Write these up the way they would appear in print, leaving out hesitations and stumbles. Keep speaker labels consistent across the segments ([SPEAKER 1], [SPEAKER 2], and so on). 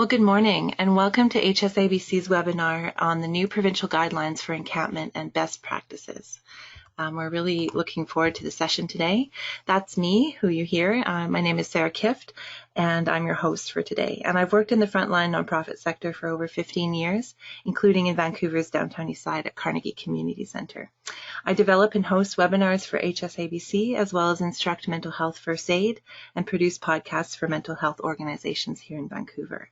[SPEAKER 1] Well, good morning and welcome to hsa-bc's webinar on the new provincial guidelines for encampment and best practices. We're really looking forward to the session today. That's me, who you hear. My name is Sarah Kift, and I'm your host for today. And I've worked in the frontline nonprofit sector for over 15 years, including in Vancouver's downtown east side at Carnegie Community Centre. I develop and host webinars for hsa-bc, as well as instruct mental health first aid and produce podcasts for mental health organizations here in Vancouver.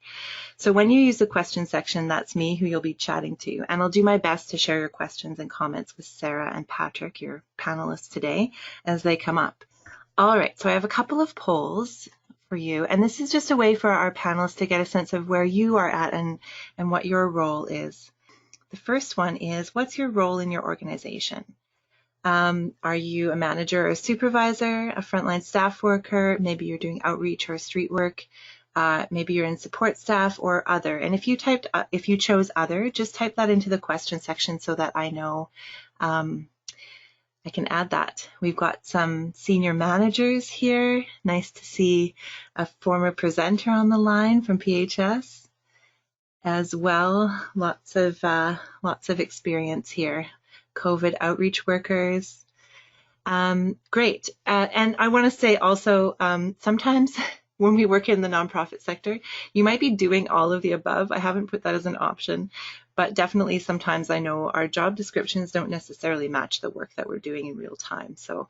[SPEAKER 1] So when you use the question section, that's me who you'll be chatting to, and I'll do my best to share your questions and comments with Sarah and Patrick, your panelists today, as they come up. All right, so I have a couple of polls for you, and this is just a way for our panelists to get a sense of where you are at and what your role is. The first one is, what's your role in your organization? Are you a manager or a supervisor, a frontline staff worker? Maybe you're doing outreach or street work. Maybe you're in support staff or other. And if you chose other, just type that into the question section so that I know I can add that. We've got some senior managers here. Nice to see a former presenter on the line from PHS as well. Lots of experience here. COVID outreach workers. Great. And I want to say also, sometimes when we work in the nonprofit sector, you might be doing all of the above. I haven't put that as an option, but definitely sometimes I know our job descriptions don't necessarily match the work that we're doing in real time. So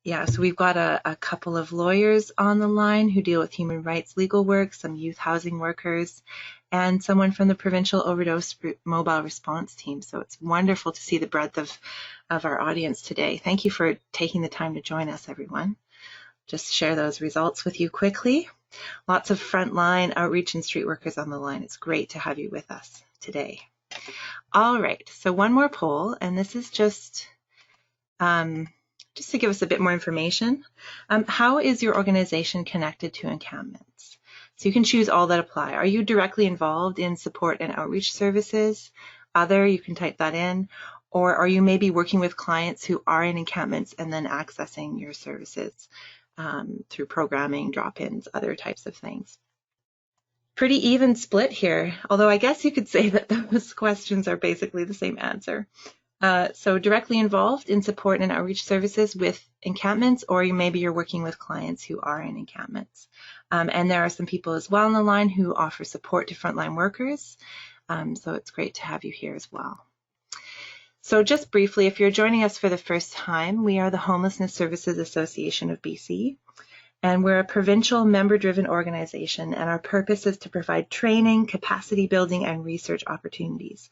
[SPEAKER 1] yeah, so we've got a couple of lawyers on the line who deal with human rights legal work, some youth housing workers, and someone from the Provincial Overdose Mobile Response Team. So it's wonderful to see the breadth of our audience today. Thank you for taking the time to join us, everyone. Just share those results with you quickly. Lots of frontline outreach and street workers on the line. It's great to have you with us today. All right, so one more poll, and this is just to give us a bit more information. How is your organization connected to encampments? So you can choose all that apply. Are you directly involved in support and outreach services? Other, you can type that in. Or are you maybe working with clients who are in encampments and then accessing your services through programming, drop-ins, other types of things? Pretty even split here, although I guess you could say that those questions are basically the same answer. So directly involved in support and outreach services with encampments, or maybe you're working with clients who are in encampments. And there are some people as well on the line who offer support to frontline workers. So it's great to have you here as well. So just briefly, if you're joining us for the first time, we are the Homelessness Services Association of BC. And we're a provincial member-driven organization, and our purpose is to provide training, capacity building, and research opportunities.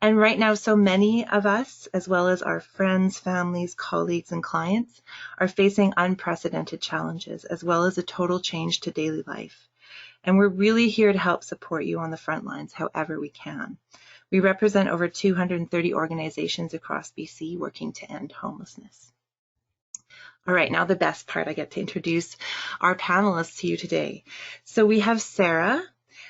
[SPEAKER 1] And right now, so many of us, as well as our friends, families, colleagues, and clients, are facing unprecedented challenges, as well as a total change to daily life. And we're really here to help support you on the front lines however we can. We represent over 230 organizations across BC working to end homelessness. All right, now the best part, I get to introduce our panelists to you today. So we have Sarah.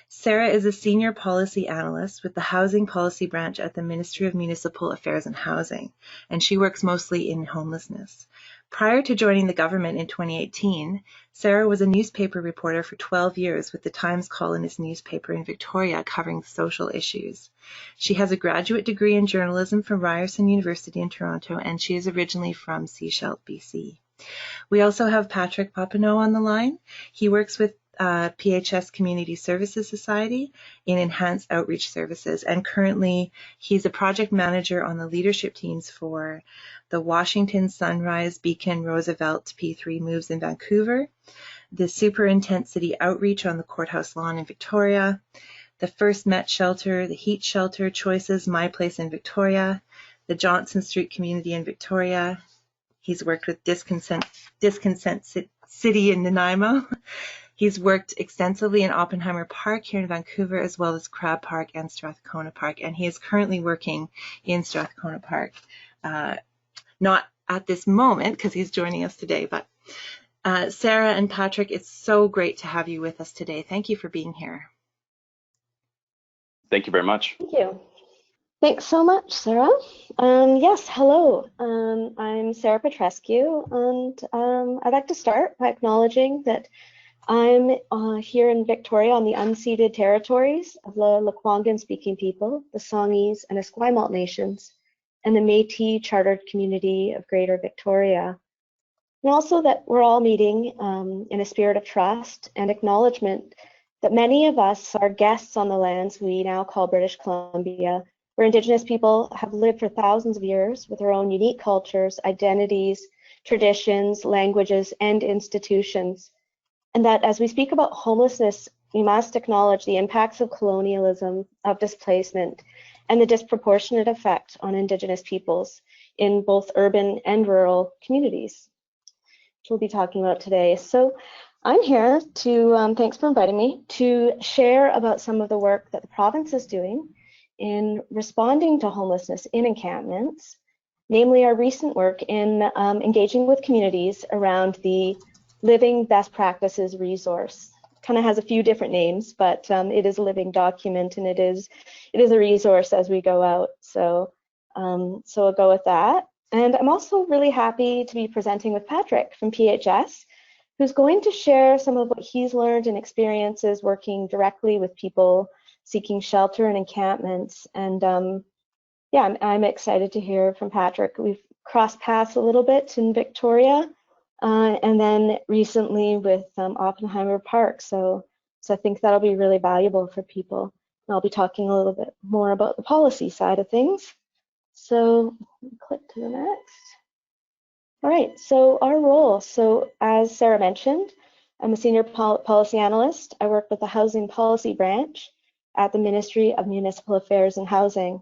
[SPEAKER 1] Sarah is a senior policy analyst with the Housing Policy Branch at the Ministry of Municipal Affairs and Housing, and she works mostly in homelessness. Prior to joining the government in 2018, Sarah was a newspaper reporter for 12 years with the Times colonist newspaper in Victoria covering social issues. She has a graduate degree in journalism from Ryerson University in Toronto, and she is originally from Sechelt, BC. We also have Patrick Papineau on the line. He works with PHS Community Services Society in enhanced outreach services, and currently he's a project manager on the leadership teams for the Washington Sunrise Beacon Roosevelt P3 moves in Vancouver, the Super Intense City Outreach on the Courthouse Lawn in Victoria, the First Met Shelter, the Heat Shelter Choices My Place in Victoria, the Johnson Street Community in Victoria. He's worked with Disconsent City in Nanaimo. He's worked extensively in Oppenheimer Park here in Vancouver, as well as Crab Park and Strathcona Park, and he is currently working in Strathcona Park. Not at this moment, because he's joining us today, but Sarah and Patrick, it's so great to have you with us today. Thank you for being here.
[SPEAKER 2] Thank you very much.
[SPEAKER 3] Thank you. Thanks so much, Sarah. Yes, hello. I'm Sarah Petrescu, and I'd like to start by acknowledging that I'm here in Victoria on the unceded territories of the Lekwungen-speaking people, the Songhees and Esquimalt nations, and the Métis chartered community of Greater Victoria. And also that we're all meeting in a spirit of trust and acknowledgement that many of us are guests on the lands we now call British Columbia, where Indigenous people have lived for thousands of years with their own unique cultures, identities, traditions, languages, and institutions. And that as we speak about homelessness, we must acknowledge the impacts of colonialism, of displacement, and the disproportionate effect on Indigenous peoples in both urban and rural communities, which we'll be talking about today. So I'm here to, thanks for inviting me, to share about some of the work that the province is doing in responding to homelessness in encampments, namely our recent work in engaging with communities around the Living Best Practices resource. Kind of has a few different names, but it is a living document and it is a resource as we go out. So I'll go with that. And I'm also really happy to be presenting with Patrick from PHS, who's going to share some of what he's learned and experiences working directly with people seeking shelter and encampments. And yeah, I'm excited to hear from Patrick. We've crossed paths a little bit in Victoria, and then recently with Oppenheimer Park. So I think that'll be really valuable for people. And I'll be talking a little bit more about the policy side of things. So click to the next. All right, so our role. So as Sarah mentioned, I'm a senior policy analyst. I work with the Housing Policy Branch at the Ministry of Municipal Affairs and Housing.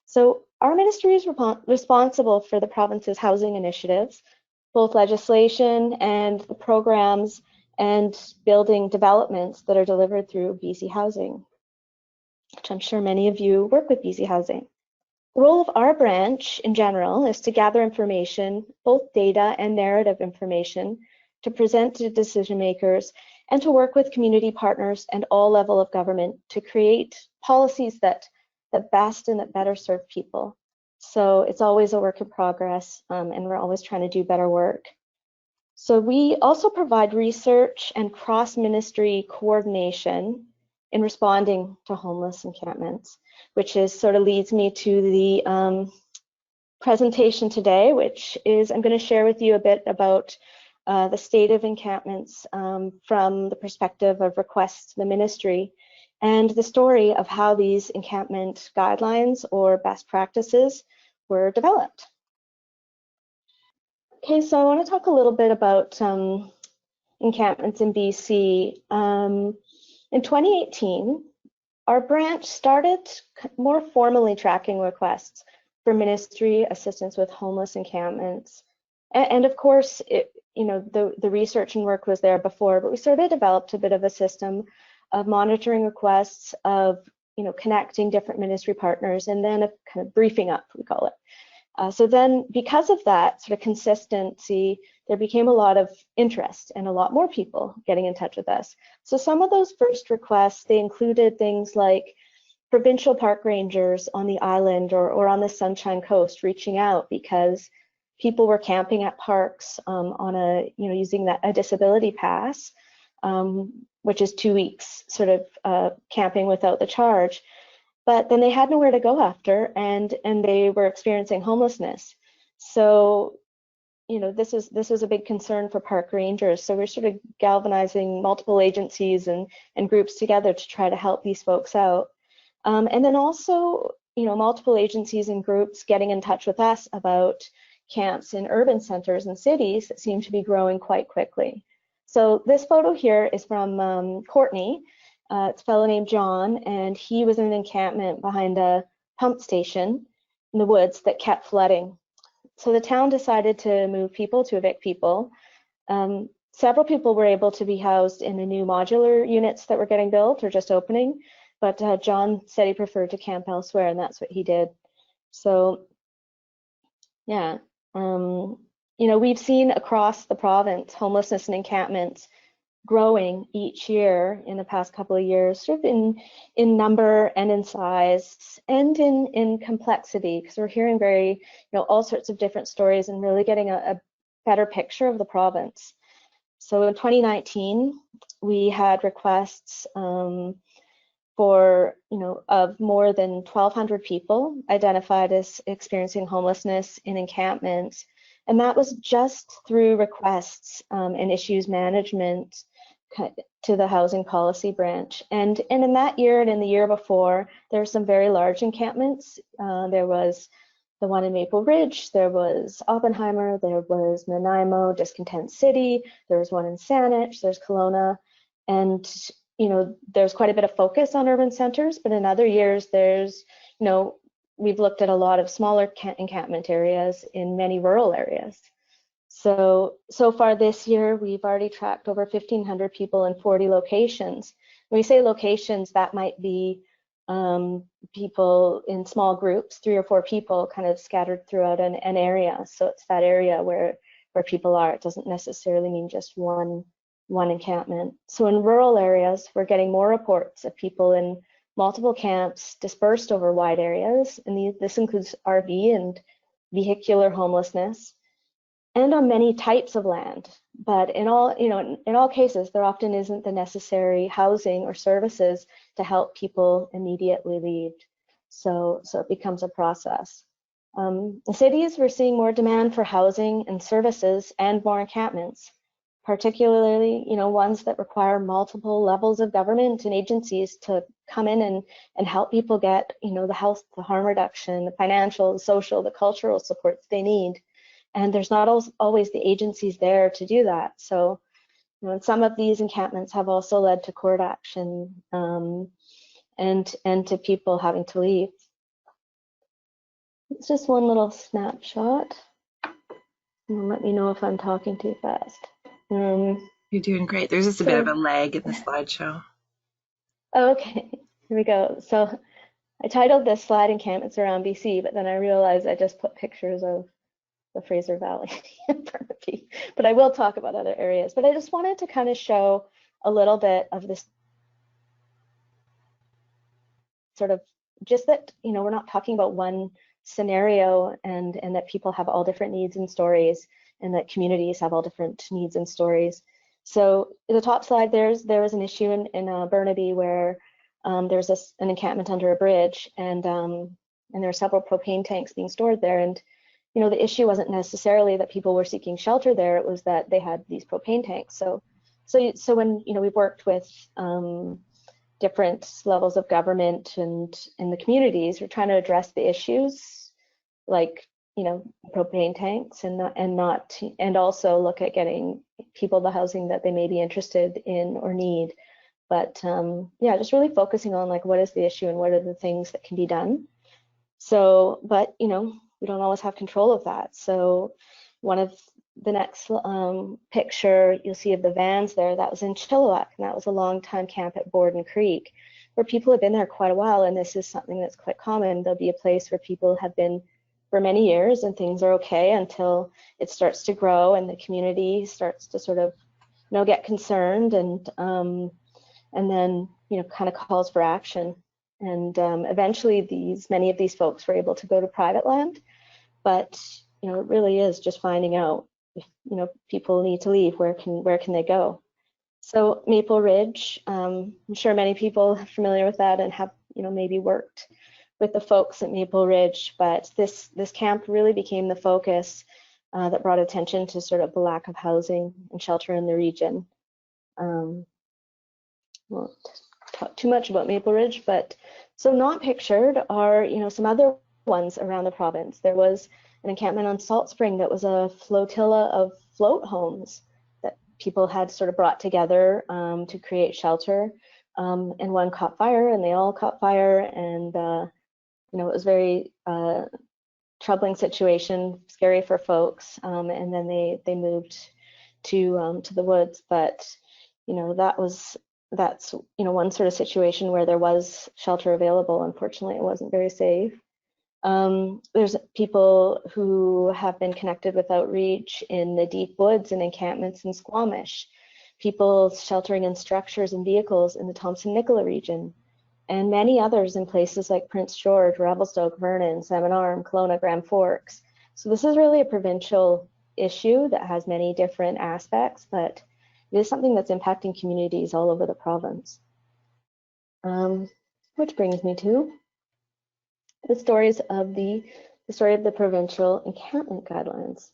[SPEAKER 3] So our ministry is responsible for the province's housing initiatives, both legislation and the programs and building developments that are delivered through BC Housing, which I'm sure many of you work with BC Housing. The role of our branch in general is to gather information, both data and narrative information, to present to decision makers and to work with community partners and all level of government to create policies that best and that better serve people. So it's always a work in progress, and we're always trying to do better work. So we also provide research and cross-ministry coordination in responding to homeless encampments, which is sort of leads me to the presentation today, which is I'm going to share with you a bit about the state of encampments from the perspective of requests to the ministry and the story of how these encampment guidelines or best practices were developed. Okay, so I want to talk a little bit about encampments in BC. In 2018, our branch started more formally tracking requests for ministry assistance with homeless encampments. And of course, the research and work was there before, but we sort of developed a bit of a system of monitoring requests, of connecting different ministry partners, and then a kind of briefing up, we call it. So then because of that sort of consistency, there became a lot of interest and a lot more people getting in touch with us. So some of those first requests, they included things like provincial park rangers on the island or on the Sunshine Coast reaching out because people were camping at parks on using a disability pass, which is 2 weeks sort of camping without the charge. But then they had nowhere to go after, and they were experiencing homelessness. So, this was a big concern for park rangers. So we're sort of galvanizing multiple agencies and groups together to try to help these folks out. And then also, multiple agencies and groups getting in touch with us about camps in urban centers and cities that seem to be growing quite quickly. So this photo here is from Courtney. It's a fellow named John, and he was in an encampment behind a pump station in the woods that kept flooding. So the town decided to move people, to evict people. Several people were able to be housed in the new modular units that were getting built or just opening, but John said he preferred to camp elsewhere, and that's what he did. So yeah, we've seen across the province homelessness and encampments growing each year in the past couple of years, sort of in number and in size and in complexity, because we're hearing all sorts of different stories and really getting a better picture of the province. So in 2019, we had requests for, of more than 1,200 people identified as experiencing homelessness in encampments. And that was just through requests and issues management to the housing policy branch. And in that year and in the year before, there were some very large encampments. There was the one in Maple Ridge, there was Oppenheimer, there was Nanaimo, Discontent City, there was one in Saanich, there's Kelowna, and there's quite a bit of focus on urban centers, but in other years there's, we've looked at a lot of smaller encampment areas in many rural areas. So far this year, we've already tracked over 1,500 people in 40 locations. When we say locations, that might be people in small groups, 3 or 4 people kind of scattered throughout an area. So it's that area where people are. It doesn't necessarily mean just one encampment. So in rural areas, we're getting more reports of people in multiple camps dispersed over wide areas. And this includes RV and vehicular homelessness, and on many types of land. But in all cases, there often isn't the necessary housing or services to help people immediately leave. So it becomes a process. In cities, we're seeing more demand for housing and services and more encampments, particularly ones that require multiple levels of government and agencies to come in and help people get the health, the harm reduction, the financial, the social, the cultural supports they need. And there's not always the agencies there to do that. So, and some of these encampments have also led to court action and to people having to leave. It's just one little snapshot. Let me know if I'm talking too fast.
[SPEAKER 1] You're doing great. There's just a bit of a lag in the slideshow.
[SPEAKER 3] Okay, here we go. So I titled this slide Encampments Around BC, but then I realized I just put pictures of the Fraser Valley in Burnaby. But I will talk about other areas. But I just wanted to kind of show a little bit of this sort of, just that, we're not talking about one scenario, and that people have all different needs and stories, and that communities have all different needs and stories. So the top slide, there was an issue in Burnaby where there's an encampment under a bridge, and there are several propane tanks being stored there. And the issue wasn't necessarily that people were seeking shelter there; it was that they had these propane tanks. So when we've worked with different levels of government and in the communities, we're trying to address the issues like propane tanks, and also look at getting people the housing that they may be interested in or need. But yeah, just really focusing on like what is the issue and what are the things that can be done. So, but we don't always have control of that. So one of the next picture you'll see of the vans there, that was in Chilliwack, and that was a long time camp at Borden Creek, where people have been there quite a while, and this is something that's quite common. There'll be a place where people have been for many years and things are okay until it starts to grow and the community starts to sort of get concerned, and then kind of calls for action. And eventually many of these folks were able to go to private land, but it really is just finding out if people need to leave, where can they go. So Maple Ridge, I'm sure many people are familiar with that and have maybe worked with the folks at Maple Ridge, but this camp really became the focus that brought attention to sort of the lack of housing and shelter in the region. Won't talk too much about Maple Ridge, but so not pictured are some other ones around the province. There was an encampment on Salt Spring that was a flotilla of float homes that people had sort of brought together to create shelter, and one caught fire, and they all caught fire, and it was very troubling situation, scary for folks, and then they moved to the woods. But that's one sort of situation where there was shelter available. Unfortunately, it wasn't very safe. There's people who have been connected with outreach in the deep woods and encampments in Squamish, people sheltering in structures and vehicles in the Thompson-Nicola region, and many others in places like Prince George, Revelstoke, Vernon, Salmon Arm, Kelowna, Grand Forks. So this is really a provincial issue that has many different aspects, but it is something that's impacting communities all over the province. Which brings me to the story of the provincial encampment guidelines.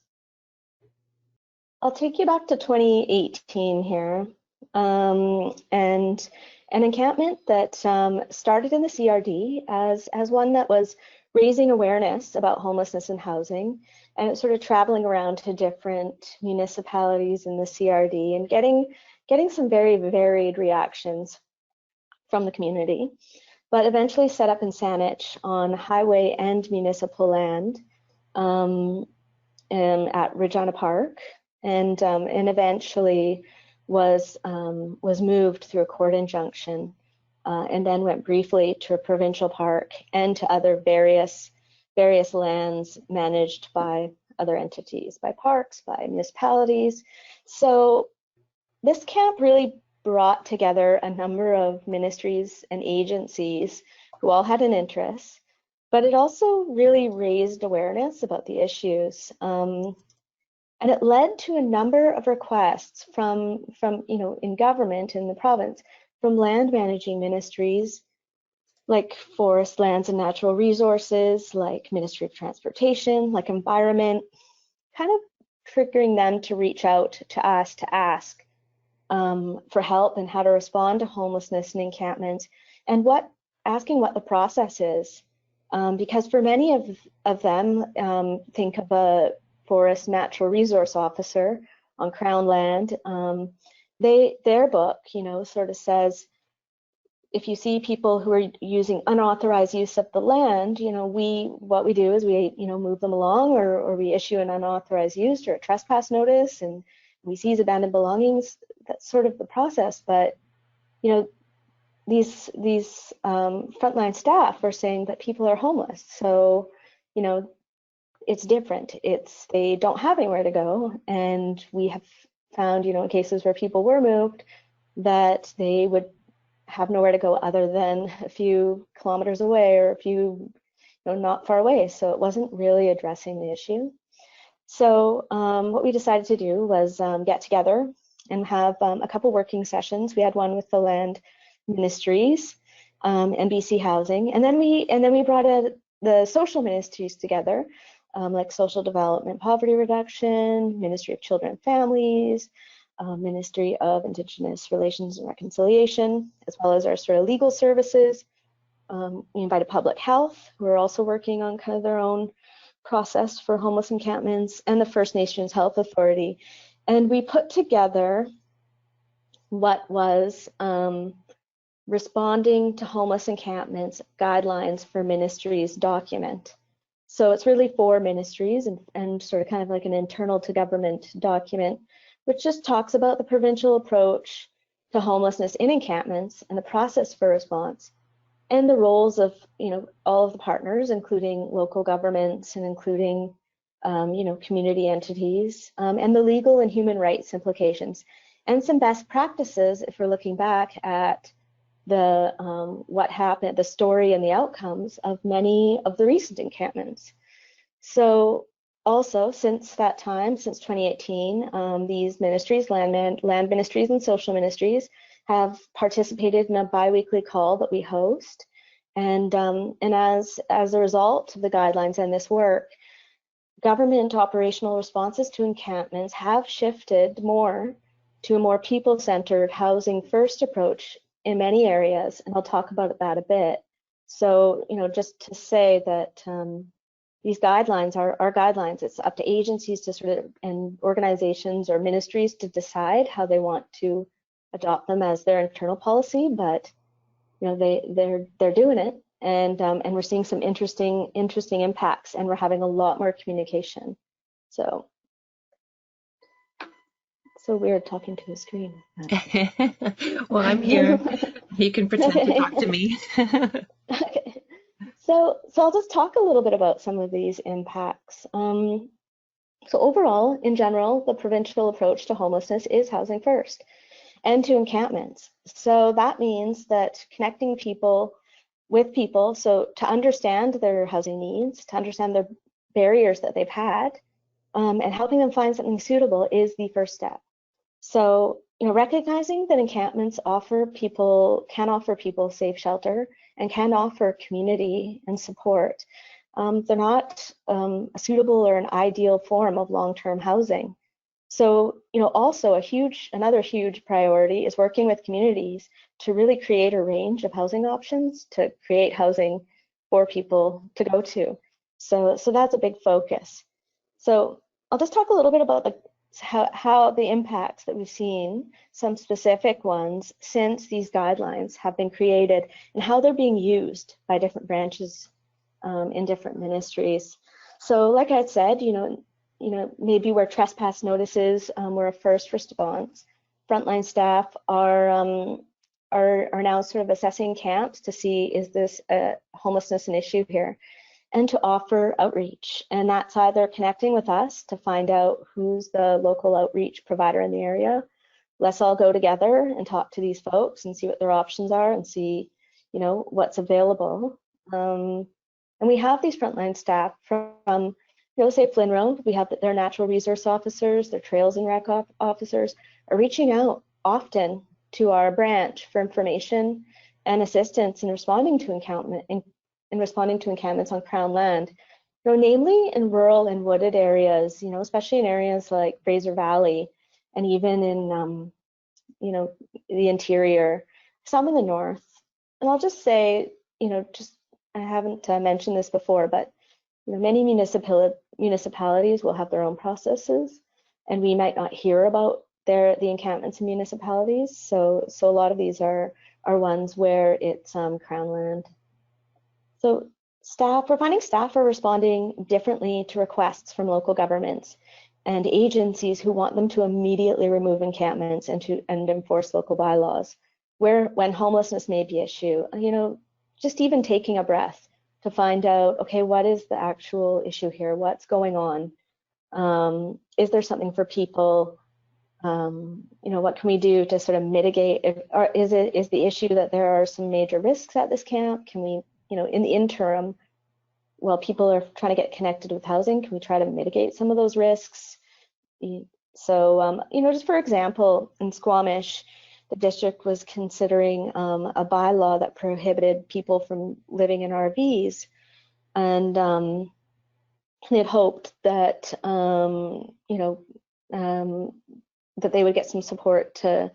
[SPEAKER 3] I'll take you back to 2018 here, and an encampment that started in the CRD as one that was raising awareness about homelessness and housing, and it's sort of traveling around to different municipalities in the CRD and getting some very varied reactions from the community, but eventually set up in Saanich on highway and municipal land at Regina Park, and eventually was moved through a court injunction, and then went briefly to a provincial park and to other various lands managed by other entities, by parks, by municipalities. So this camp really brought together a number of ministries and agencies who all had an interest, but it also really raised awareness about the issues. And it led to a number of requests from in government in the province, from land managing ministries like Forest, Lands and Natural Resources, like Ministry of Transportation, like Environment, kind of triggering them to reach out to us to ask for help and how to respond to homelessness and encampments, and asking what the process is. Because for many of them, think of a forest natural resource officer on Crown land. Their book, sort of says, if you see people who are using unauthorized use of the land, what we do is we, move them along, or we issue an unauthorized use or a trespass notice, and we seize abandoned belongings. That's sort of the process. But, these frontline staff are saying that people are homeless. So, it's different. They don't have anywhere to go, and we have found, in cases where people were moved, that they would have nowhere to go other than a few kilometers away or a few, not far away. So it wasn't really addressing the issue. So what we decided to do was get together and have a couple working sessions. We had one with the land ministries and BC Housing, and then we brought the social ministries together, like Social Development, Poverty Reduction, Ministry of Children and Families, Ministry of Indigenous Relations and Reconciliation, as well as our sort of legal services. We invited Public Health, who are also working on kind of their own process for homeless encampments, and the First Nations Health Authority. And we put together what was Responding to Homeless Encampments Guidelines for Ministries document. So it's really for ministries and sort of kind of like an internal to government document, which just talks about the provincial approach to homelessness in encampments and the process for response, and the roles of all of the partners, including local governments and including community entities, and the legal and human rights implications, and some best practices if we're looking back at the what happened, the story and the outcomes of many of the recent encampments. So also, since that time, since 2018, these ministries, land ministries and social ministries, have participated in a bi-weekly call that we host. And as a result of the guidelines and this work, government operational responses to encampments have shifted more to a more people-centered housing first approach in many areas, and I'll talk about that a bit. So, just to say that these guidelines are guidelines. It's up to agencies to sort of, and organizations or ministries to decide how they want to adopt them as their internal policy, but they're doing it, and we're seeing some interesting impacts, and we're having a lot more communication. So weird talking to a screen.
[SPEAKER 1] Well, I'm here. You can pretend to talk to me.
[SPEAKER 3] Okay. So I'll just talk a little bit about some of these impacts. So overall, in general, the provincial approach to homelessness is housing first and to encampments. So that means that connecting people with people, so to understand their housing needs, to understand the barriers that they've had, and helping them find something suitable is the first step. So recognizing that encampments can offer people safe shelter and can offer community and support. They're not a suitable or an ideal form of long-term housing. So, also another huge priority is working with communities to really create a range of housing options to create housing for people to go to. So that's a big focus. So I'll just talk a little bit about how the impacts that we've seen, some specific ones since these guidelines have been created and how they're being used by different branches in different ministries. So like I had said, maybe where trespass notices were a first response, frontline staff are now sort of assessing camps to see, is this homelessness an issue here, and to offer outreach. And that's either connecting with us to find out who's the local outreach provider in the area. Let's all go together and talk to these folks and see what their options are and see, what's available. And we have these frontline staff from, say Flynn Road, we have their natural resource officers, their trails and rec officers are reaching out often to our branch for information and assistance in responding to encampments on Crown land, namely in rural and wooded areas, especially in areas like Fraser Valley and even in, the interior, some in the north. And I'll just say, I haven't mentioned this before, but many municipalities will have their own processes, and we might not hear about the encampments in municipalities. So a lot of these are ones where it's Crown land. So we're finding staff are responding differently to requests from local governments and agencies who want them to immediately remove encampments and enforce local bylaws, when homelessness may be an issue. Just even taking a breath to find out, okay, what is the actual issue here? What's going on? Is there something for people? What can we do to sort of mitigate? Or is the issue that there are some major risks at this camp? Can we, in the interim, while people are trying to get connected with housing, can we try to mitigate some of those risks? So, just for example, in Squamish, the district was considering a bylaw that prohibited people from living in RVs, and they had hoped that that they would get some support to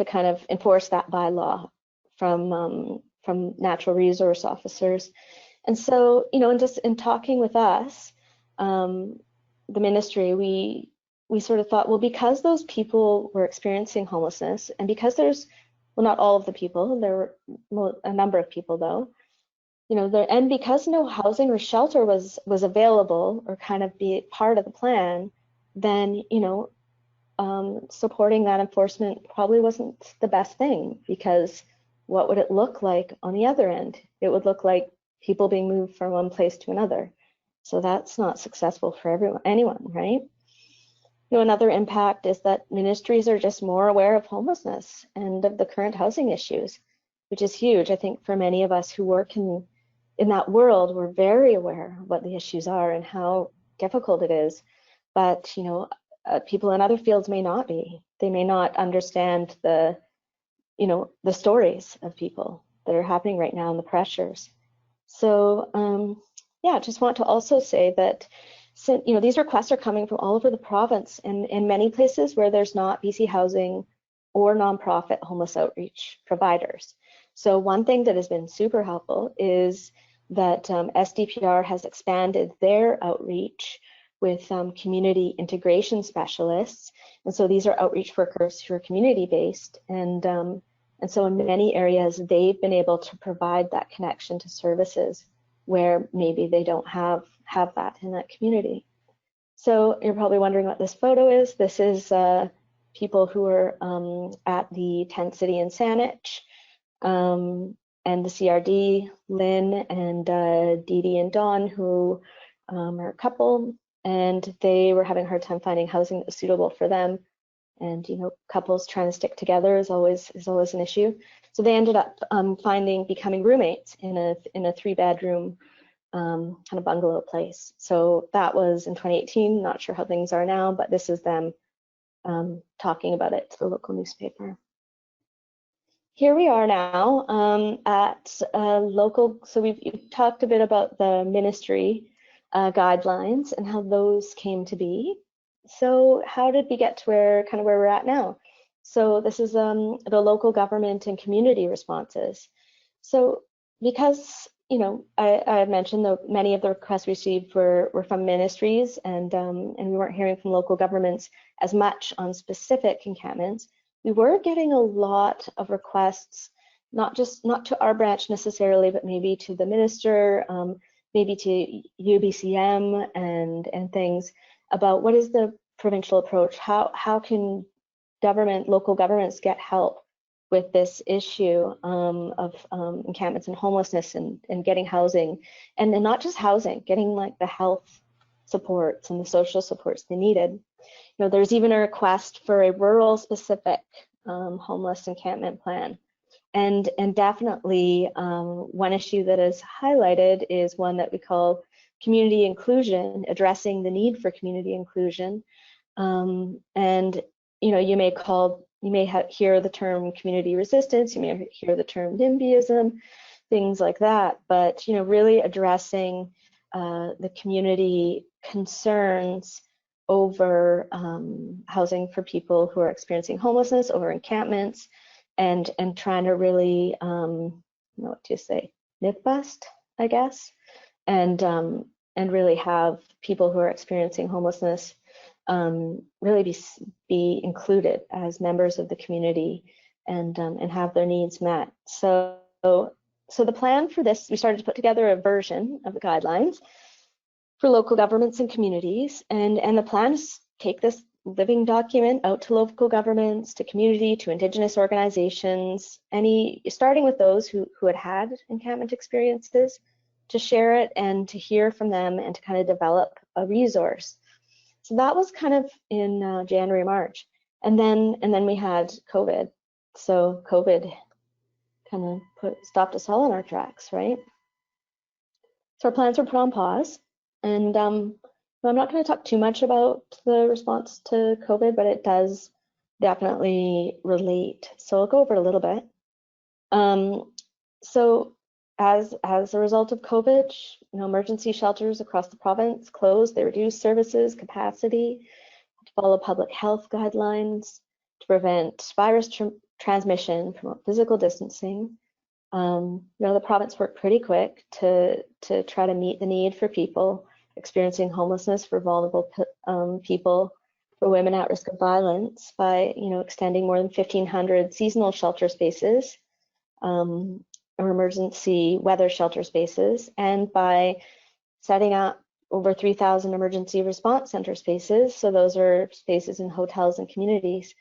[SPEAKER 3] kind of enforce that bylaw from natural resource officers. And so, just in talking with us, the ministry, we sort of thought, well, because those people were experiencing homelessness, and because not all of the people, there were a number of people though, and because no housing or shelter was available or kind of be part of the plan, then, supporting that enforcement probably wasn't the best thing, because what would it look like on the other end? It would look like people being moved from one place to another. So that's not successful for anyone, right? Another impact is that ministries are just more aware of homelessness and of the current housing issues, which is huge. I think for many of us who work in that world, we're very aware of what the issues are and how difficult it is. But, people in other fields may not be. They may not understand the stories of people that are happening right now and the pressures. So, yeah, just want to also say that, these requests are coming from all over the province, and in many places where there's not BC Housing or nonprofit homeless outreach providers. So one thing that has been super helpful is that SDPR has expanded their outreach with community integration specialists. And so these are outreach workers who are community-based. And so in many areas, they've been able to provide that connection to services where maybe they don't have that in that community. So you're probably wondering what this photo is. This is people who are at the tent city in Saanich, and the CRD, Lynn and Dee Dee and Dawn, who are a couple, and they were having a hard time finding housing that was suitable for them. And couples trying to stick together is always an issue. So they ended up becoming roommates in a 3-bedroom kind of bungalow place. So that was in 2018. Not sure how things are now, but this is them talking about it to the local newspaper. Here we are now at local, so we've talked a bit about the ministry guidelines and how those came to be. So how did we get to where we're at now? So this is the local government and community responses. So because, you know, I mentioned that many of the requests received were from ministries, and we weren't hearing from local governments as much on specific encampments. We were getting a lot of requests, not to our branch necessarily, but maybe to the minister, maybe to UBCM and things about what is the provincial approach? How can local governments get help with this issue of encampments and homelessness and getting housing, and then not just housing, getting like the health supports and the social supports they needed. You know, there's even a request for a rural specific homeless encampment plan. And definitely one issue that is highlighted is one that we call community inclusion, addressing the need for community inclusion. And you know, you may hear the term community resistance, you may hear the term NIMBYism, things like that. But you know, really addressing the community concerns over housing for people who are experiencing homelessness, over encampments, and trying to really, what do you say, nip bust, I guess, and really have people who are experiencing homelessness really be included as members of the community and have their needs met. So the plan for this, we started to put together a version of the guidelines for local governments and communities, and the plan is take this living document out to local governments, to community, to Indigenous organizations, starting with those who had encampment experiences, to share it and to hear from them and to kind of develop a resource. So that was kind of in January, March, and then we had COVID. So COVID kind of stopped us all in our tracks, right? So our plans were put on pause, and I'm not going to talk too much about the response to COVID, but it does definitely relate. So I'll go over it a little bit. So as a result of COVID, you know, emergency shelters across the province closed. They reduced services capacity to follow public health guidelines to prevent virus transmission, promote physical distancing. You know, the province worked pretty quick to try to meet the need for people experiencing homelessness, for vulnerable people, for women at risk of violence by, you know, extending more than 1,500 seasonal shelter spaces or emergency weather shelter spaces, and by setting up over 3,000 emergency response center spaces. So those are spaces in hotels and communities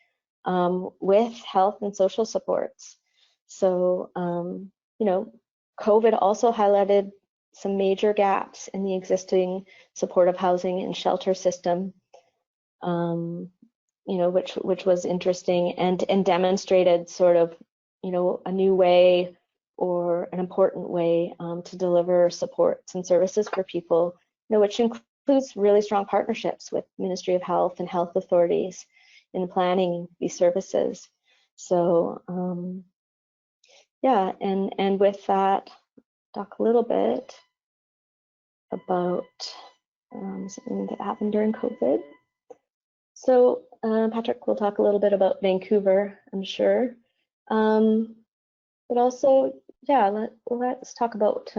[SPEAKER 3] with health and social supports. So, you know, COVID also highlighted some major gaps in the existing supportive housing and shelter system, you know, which was interesting and demonstrated sort of, you know, a new way or an important way to deliver supports and services for people, you know, which includes really strong partnerships with Ministry of Health and health authorities in planning these services. So, yeah, and with that, talk a little bit about something that happened during COVID. So Patrick will talk a little bit about Vancouver, I'm sure. But also, yeah, let's talk about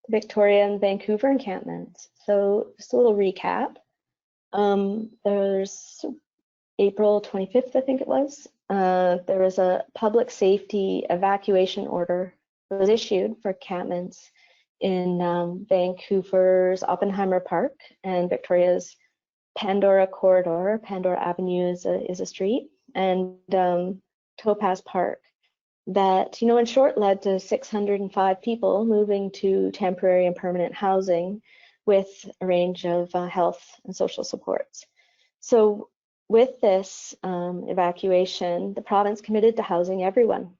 [SPEAKER 3] Victoria and Vancouver encampments. So just a little recap. There's April 25th, I think it was. There was a public safety evacuation order that was issued for encampments in Vancouver's Oppenheimer Park and Victoria's Pandora Corridor. Pandora Avenue is a street, and Topaz Park. That, you know, in short, led to 605 people moving to temporary and permanent housing with a range of health and social supports. So with this evacuation, the province committed to housing everyone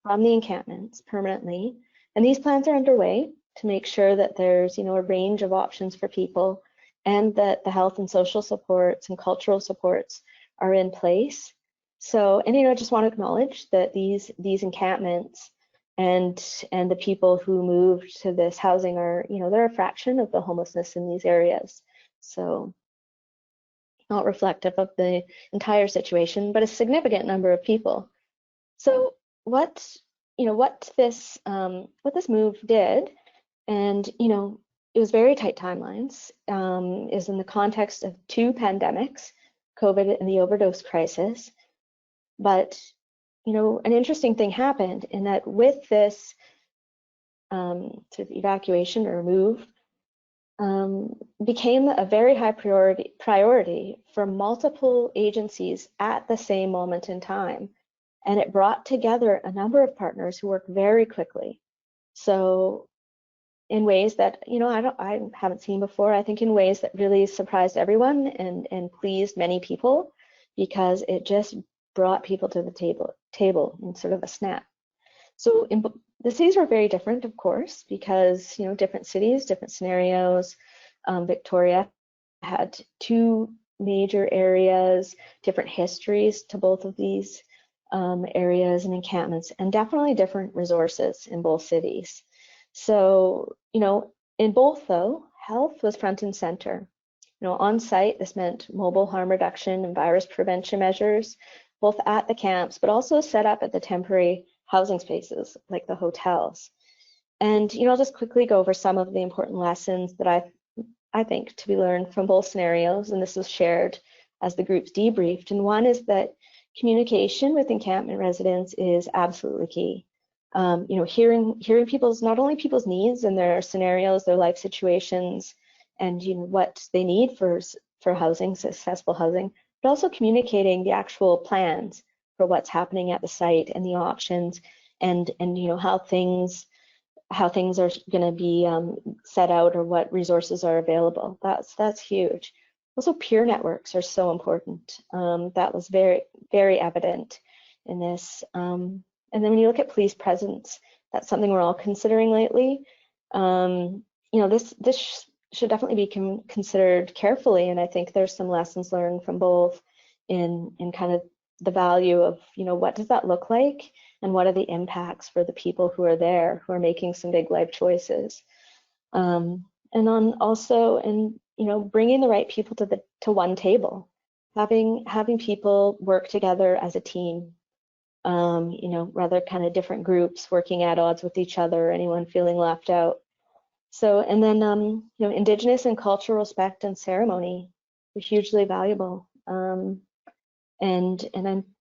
[SPEAKER 3] from the encampments permanently, and these plans are underway to make sure that there's, you know, a range of options for people, and that the health and social supports and cultural supports are in place. So, and I just want to acknowledge that these encampments and the people who moved to this housing are, they're a fraction of the homelessness in these areas. So not reflective of the entire situation, but a significant number of people. So what this move did, and it was very tight timelines, is in the context of two pandemics, COVID and the overdose crisis. But an interesting thing happened in that with this sort of evacuation or move, became a very high priority for multiple agencies at the same moment in time. And it brought together a number of partners who work very quickly. So in ways that, I haven't seen before, I think in ways that really surprised everyone and pleased many people, because it just brought people to the table in sort of a snap. So the cities were very different, of course, because, different cities, different scenarios. Victoria had two major areas, different histories to both of these areas and encampments, and definitely different resources in both cities. So, in both though, health was front and center. On site, this meant mobile harm reduction and virus prevention measures, both at the camps, but also set up at the temporary housing spaces like the hotels. And I'll just quickly go over some of the important lessons that I think to be learned from both scenarios, and this was shared as the groups debriefed. And one is that communication with encampment residents is absolutely key. Hearing not only people's needs and their scenarios, their life situations, and what they need for housing, successful housing, but also communicating the actual plans for what's happening at the site and the options, and how things are going to be set out, or what resources are available. That's huge. Also, peer networks are so important. That was very, very evident in this. And then when you look at police presence, that's something we're all considering lately. This should definitely be considered carefully, and I think there's some lessons learned from both in kind of the value of, what does that look like, and what are the impacts for the people who are there, who are making some big life choices. And on also, bringing the right people to one table, having people work together as a team, rather kind of different groups working at odds with each other, anyone feeling left out. So, and then, Indigenous and cultural respect and ceremony were hugely valuable. And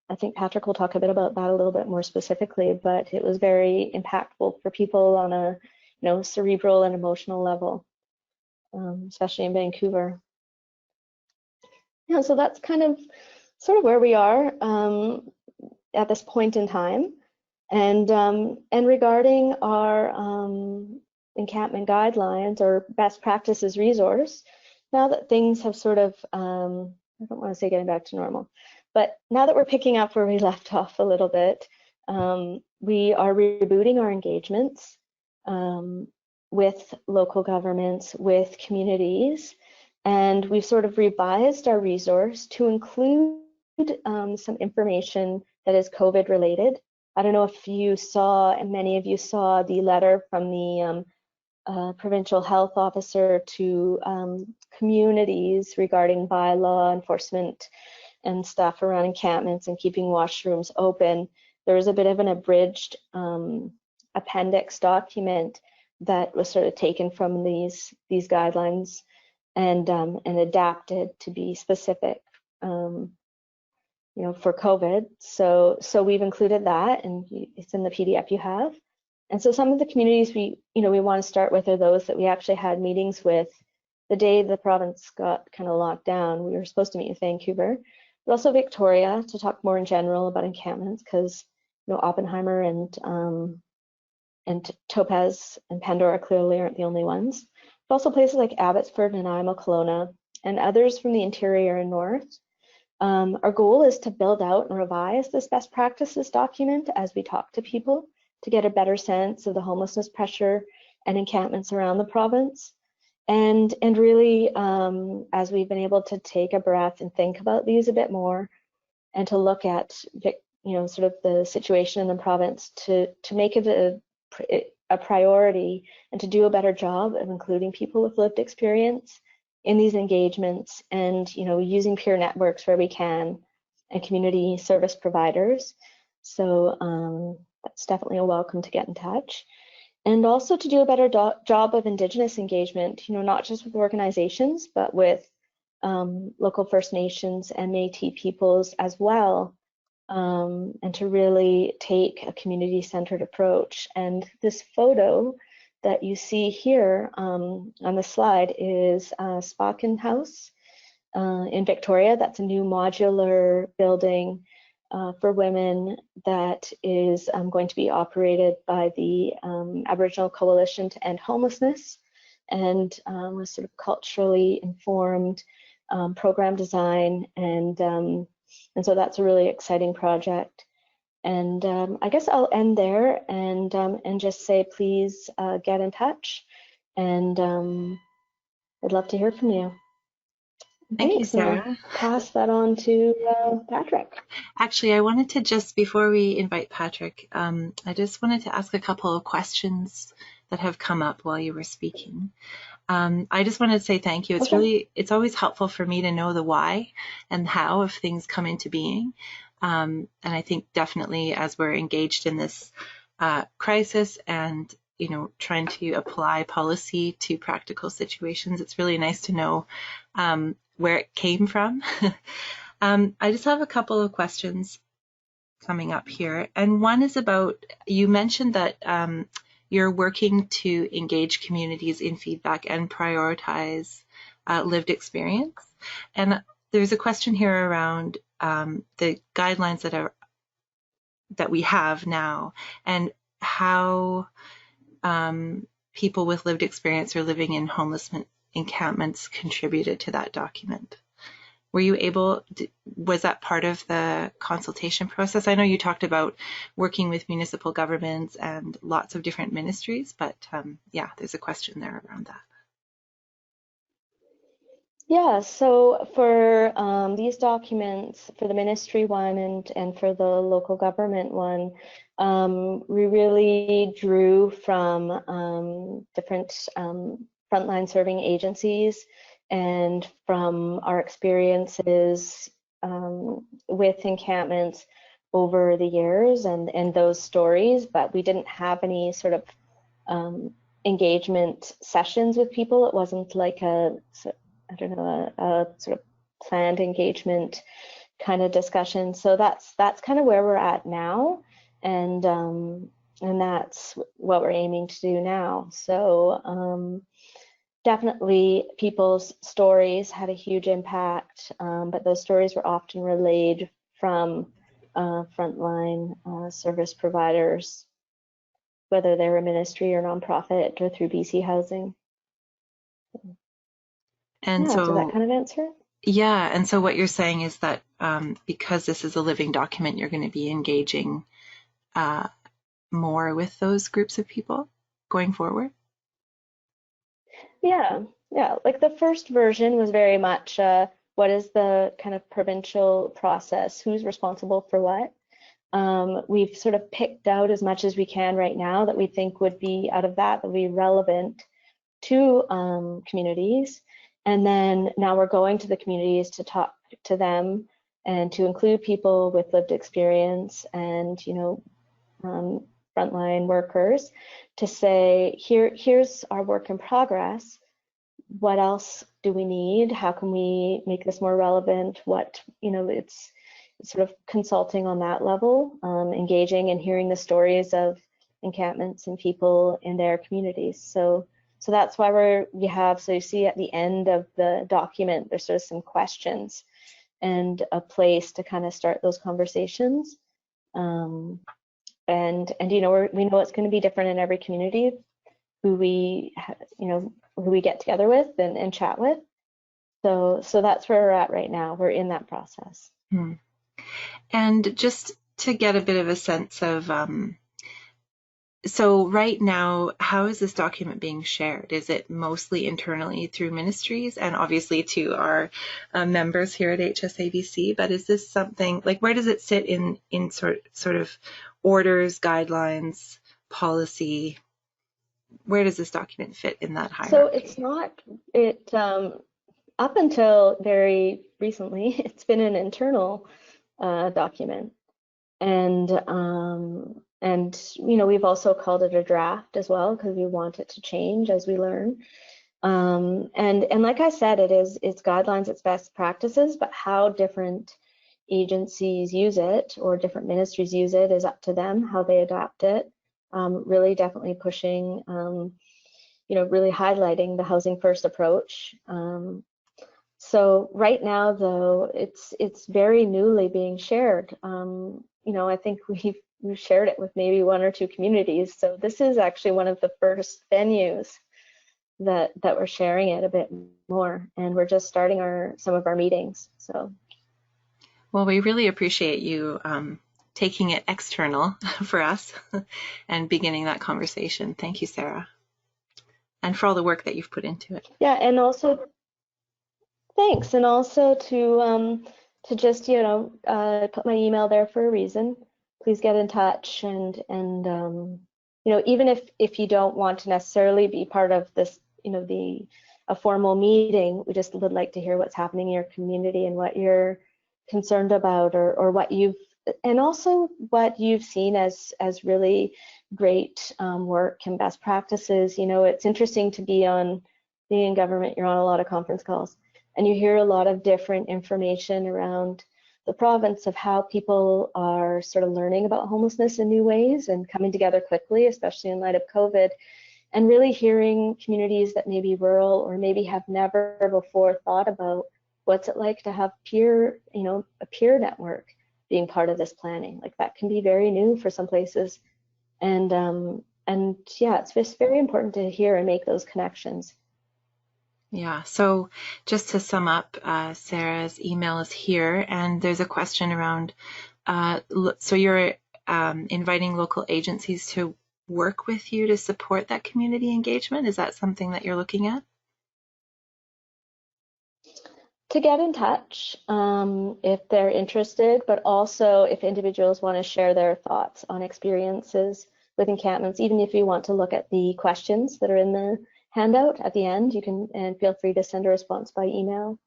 [SPEAKER 3] I think Patrick will talk a bit about that a little bit more specifically, but it was very impactful for people on a, cerebral and emotional level, especially in Vancouver. Yeah, so that's kind of sort of where we are at this point in time. And regarding our encampment guidelines or best practices resource, now that things have sort of, I don't want to say getting back to normal, but now that we're picking up where we left off a little bit, we are rebooting our engagements with local governments, with communities, and we've sort of revised our resource to include some information that is COVID related. I don't know if you saw, and many of you saw, the letter from the provincial health officer to communities regarding bylaw enforcement and stuff around encampments and keeping washrooms open. There was a bit of an abridged appendix document that was sort of taken from these guidelines and adapted to be specific, for COVID. So we've included that, and it's in the PDF you have. And so some of the communities we want to start with are those that we actually had meetings with the day the province got kind of locked down. We were supposed to meet with Vancouver, but also Victoria to talk more in general about encampments, because Oppenheimer and Topaz and Pandora clearly aren't the only ones. But also places like Abbotsford, Nanaimo, Kelowna, and others from the interior and north. Our goal is to build out and revise this best practices document as we talk to people to get a better sense of the homelessness pressure and encampments around the province. And really, as we've been able to take a breath and think about these a bit more, and to look at sort of the situation in the province to make it a priority and to do a better job of including people with lived experience in these engagements, and using peer networks where we can, and community service providers. So that's definitely a welcome to get in touch. And also to do a better job of Indigenous engagement, not just with organizations, but with local First Nations and Métis peoples as well, and to really take a community-centered approach. And this photo that you see here on the slide is Spocken House in Victoria. That's a new modular building for women that is going to be operated by the Aboriginal Coalition to End Homelessness, and was sort of culturally informed program design, and so that's a really exciting project. And I guess I'll end there and just say, please get in touch, and I'd love to hear from you.
[SPEAKER 1] Thank you,
[SPEAKER 3] Thanks, and
[SPEAKER 1] Sarah.
[SPEAKER 3] I'll pass that on to Patrick.
[SPEAKER 1] Actually, I wanted to just, before we invite Patrick, I just wanted to ask a couple of questions that have come up while you were speaking. I just wanted to say thank you. It's always helpful for me to know the why and how of things come into being. And I think definitely as we're engaged in this crisis and trying to apply policy to practical situations, it's really nice to know where it came from. I just have a couple of questions coming up here. And one is about, you mentioned that you're working to engage communities in feedback and prioritize lived experience. And there's a question here around the guidelines that we have now, and how people with lived experience or living in homeless encampments contributed to that document. Were you able, was that part of the consultation process? I know you talked about working with municipal governments and lots of different ministries, but yeah, there's a question there around that.
[SPEAKER 3] Yeah, so for these documents, for the ministry one and for the local government one, we really drew from different frontline serving agencies and from our experiences with encampments over the years and those stories, but we didn't have any sort of engagement sessions with people. It wasn't like a sort of planned engagement kind of discussion. So that's kind of where we're at now, and that's what we're aiming to do now. So definitely people's stories had a huge impact, but those stories were often relayed from frontline service providers, whether they're a ministry or nonprofit or through BC Housing.
[SPEAKER 1] And
[SPEAKER 3] yeah,
[SPEAKER 1] so,
[SPEAKER 3] does that kind of answer?
[SPEAKER 1] Yeah, and so what you're saying is that because this is a living document, you're going to be engaging more with those groups of people going forward?
[SPEAKER 3] Yeah, like the first version was very much what is the kind of provincial process, who's responsible for what. We've sort of picked out as much as we can right now that we think would be out of that would be relevant to communities. And then now we're going to the communities to talk to them and to include people with lived experience and, frontline workers to say, here's our work in progress. What else do we need? How can we make this more relevant? It's sort of consulting on that level, engaging and hearing the stories of encampments and people in their communities. So that's why so you see at the end of the document, there's sort of some questions and a place to kind of start those conversations. And we know it's going to be different in every community who we get together with and chat with. So that's where we're at right now. We're in that process.
[SPEAKER 1] And just to get a bit of a sense of So right now, how is this document being shared? Is it mostly internally through ministries and obviously to our members here at hsa-bc? But is this something like where does it sit in sort of orders, guidelines, policy? Where does this document fit in that
[SPEAKER 3] So
[SPEAKER 1] hierarchy?
[SPEAKER 3] it's not, it, up until very recently, it's been an internal document. And you know, we've also called it a draft as well because we want it to change as we learn. And like I said, it's guidelines, it's best practices, but how different agencies use it or different ministries use it is up to them, how they adapt it. Really definitely pushing, you know, really highlighting the housing first approach. So right now, though, it's very newly being shared. You know, I think we've shared it with maybe one or two communities. So this is actually one of the first venues that we're sharing it a bit more, and we're just starting some of our meetings. So
[SPEAKER 1] Well, we really appreciate you taking it external for us and beginning that conversation. Thank you, Sarah, and for all the work that you've put into it.
[SPEAKER 3] yeah, and also thanks, and also to just put my email there for a reason. Please get in touch, and you know, even if you don't want to necessarily be part of this, you know, a formal meeting, we just would like to hear what's happening in your community and what you're concerned about, or what you've, and also what you've seen as really great work and best practices. You know, it's interesting to being in government. You're on a lot of conference calls and you hear a lot of different information around the province of how people are sort of learning about homelessness in new ways and coming together quickly, especially in light of COVID, and really hearing communities that may be rural or maybe have never before thought about what's it like to have a peer network being part of this planning. Like that can be very new for some places. And yeah, it's just very important to hear and make those connections.
[SPEAKER 1] Yeah, so just to sum up, Sarah's email is here, and there's a question around, so you're inviting local agencies to work with you to support that community engagement? Is that something that you're looking at?
[SPEAKER 3] To get in touch if they're interested, but also if individuals want to share their thoughts on experiences with encampments, even if you want to look at the questions that are in the handout at the end, you can, and feel free to send a response by email.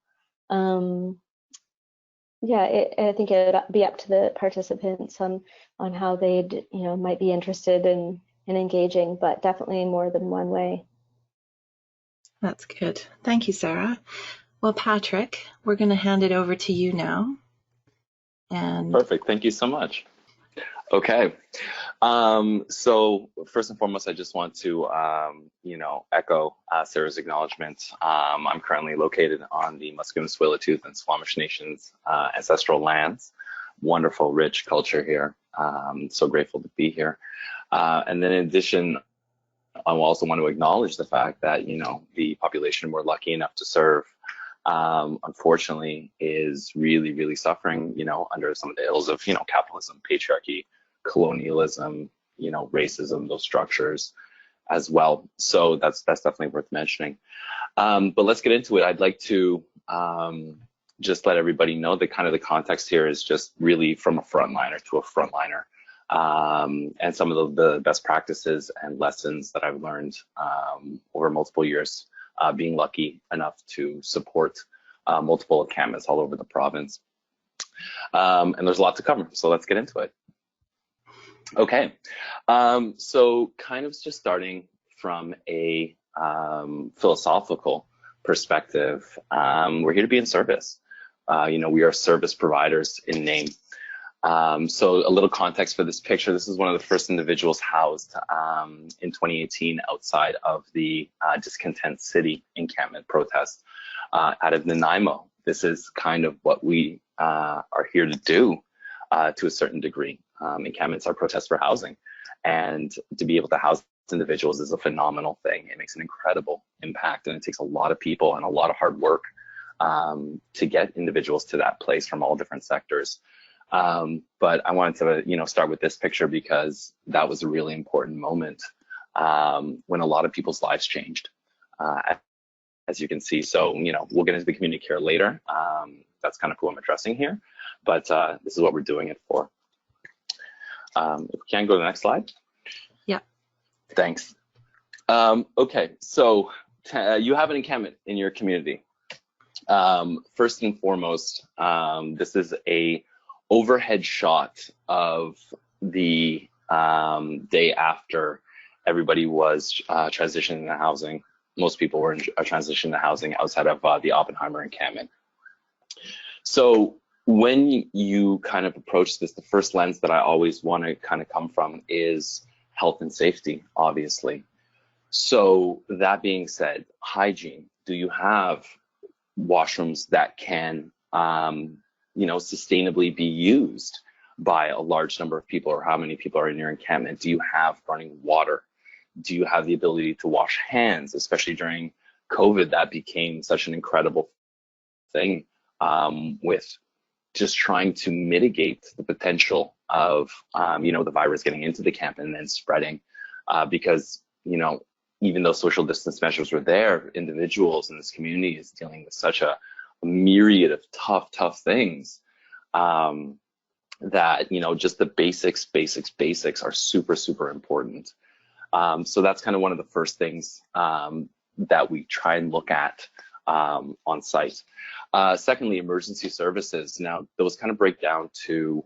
[SPEAKER 3] Yeah, I think it'd be up to the participants on how they'd, you know, might be interested in engaging, but definitely in more than one way.
[SPEAKER 1] That's good. Thank you, Sarah. Well, Patrick, we're going to hand it over to you now. And
[SPEAKER 2] Perfect. Thank you so much. Okay. So first and foremost, I just want to, echo Sarah's acknowledgement. I'm currently located on the Musqueam, Tsleil-Waututh, and Squamish Nations ancestral lands. Wonderful, rich culture here. So grateful to be here. And then in addition, I also want to acknowledge the fact that, the population we're lucky enough to serve, unfortunately, is really, really suffering, under some of the ills of, capitalism, patriarchy, colonialism, racism, those structures as well. So that's definitely worth mentioning. But let's get into it. I'd like to just let everybody know that kind of the context here is just really from a frontliner to a frontliner. And some of the best practices and lessons that I've learned over multiple years, being lucky enough to support multiple encampments all over the province. And there's a lot to cover, so let's get into it. Okay, so kind of just starting from a philosophical perspective, we're here to be in service. We are service providers in name. So a little context for this picture. This is one of the first individuals housed in 2018 outside of the Discontent City encampment protest out of Nanaimo. This is kind of what we are here to do to a certain degree. Encampments are protests for housing, and to be able to house individuals is a phenomenal thing. It makes an incredible impact, and it takes a lot of people and a lot of hard work to get individuals to that place from all different sectors. But I wanted to, start with this picture because that was a really important moment when a lot of people's lives changed, as you can see. So, we'll get into the community care later. That's kind of who I'm addressing here, but this is what we're doing it for. If we can go to the next slide.
[SPEAKER 1] Yeah.
[SPEAKER 2] Thanks. Okay, so you have an encampment in your community. First and foremost, this is a overhead shot of the day after everybody was transitioning to housing. Most people were in a transition to housing outside of the Oppenheimer encampment. So when you kind of approach this, the first lens that I always want to kind of come from is health and safety, obviously. So that being said, hygiene. Do you have washrooms that can, sustainably be used by a large number of people, or how many people are in your encampment? Do you have running water? Do you have the ability to wash hands? Especially during COVID, that became such an incredible thing with just trying to mitigate the potential of, the virus getting into the camp and then spreading, because, even though social distance measures were there, individuals in this community is dealing with such a myriad of tough things that, just the basics are super important. So that's kind of one of the first things that we try and look at on site. Secondly, emergency services. Now, those kind of break down to,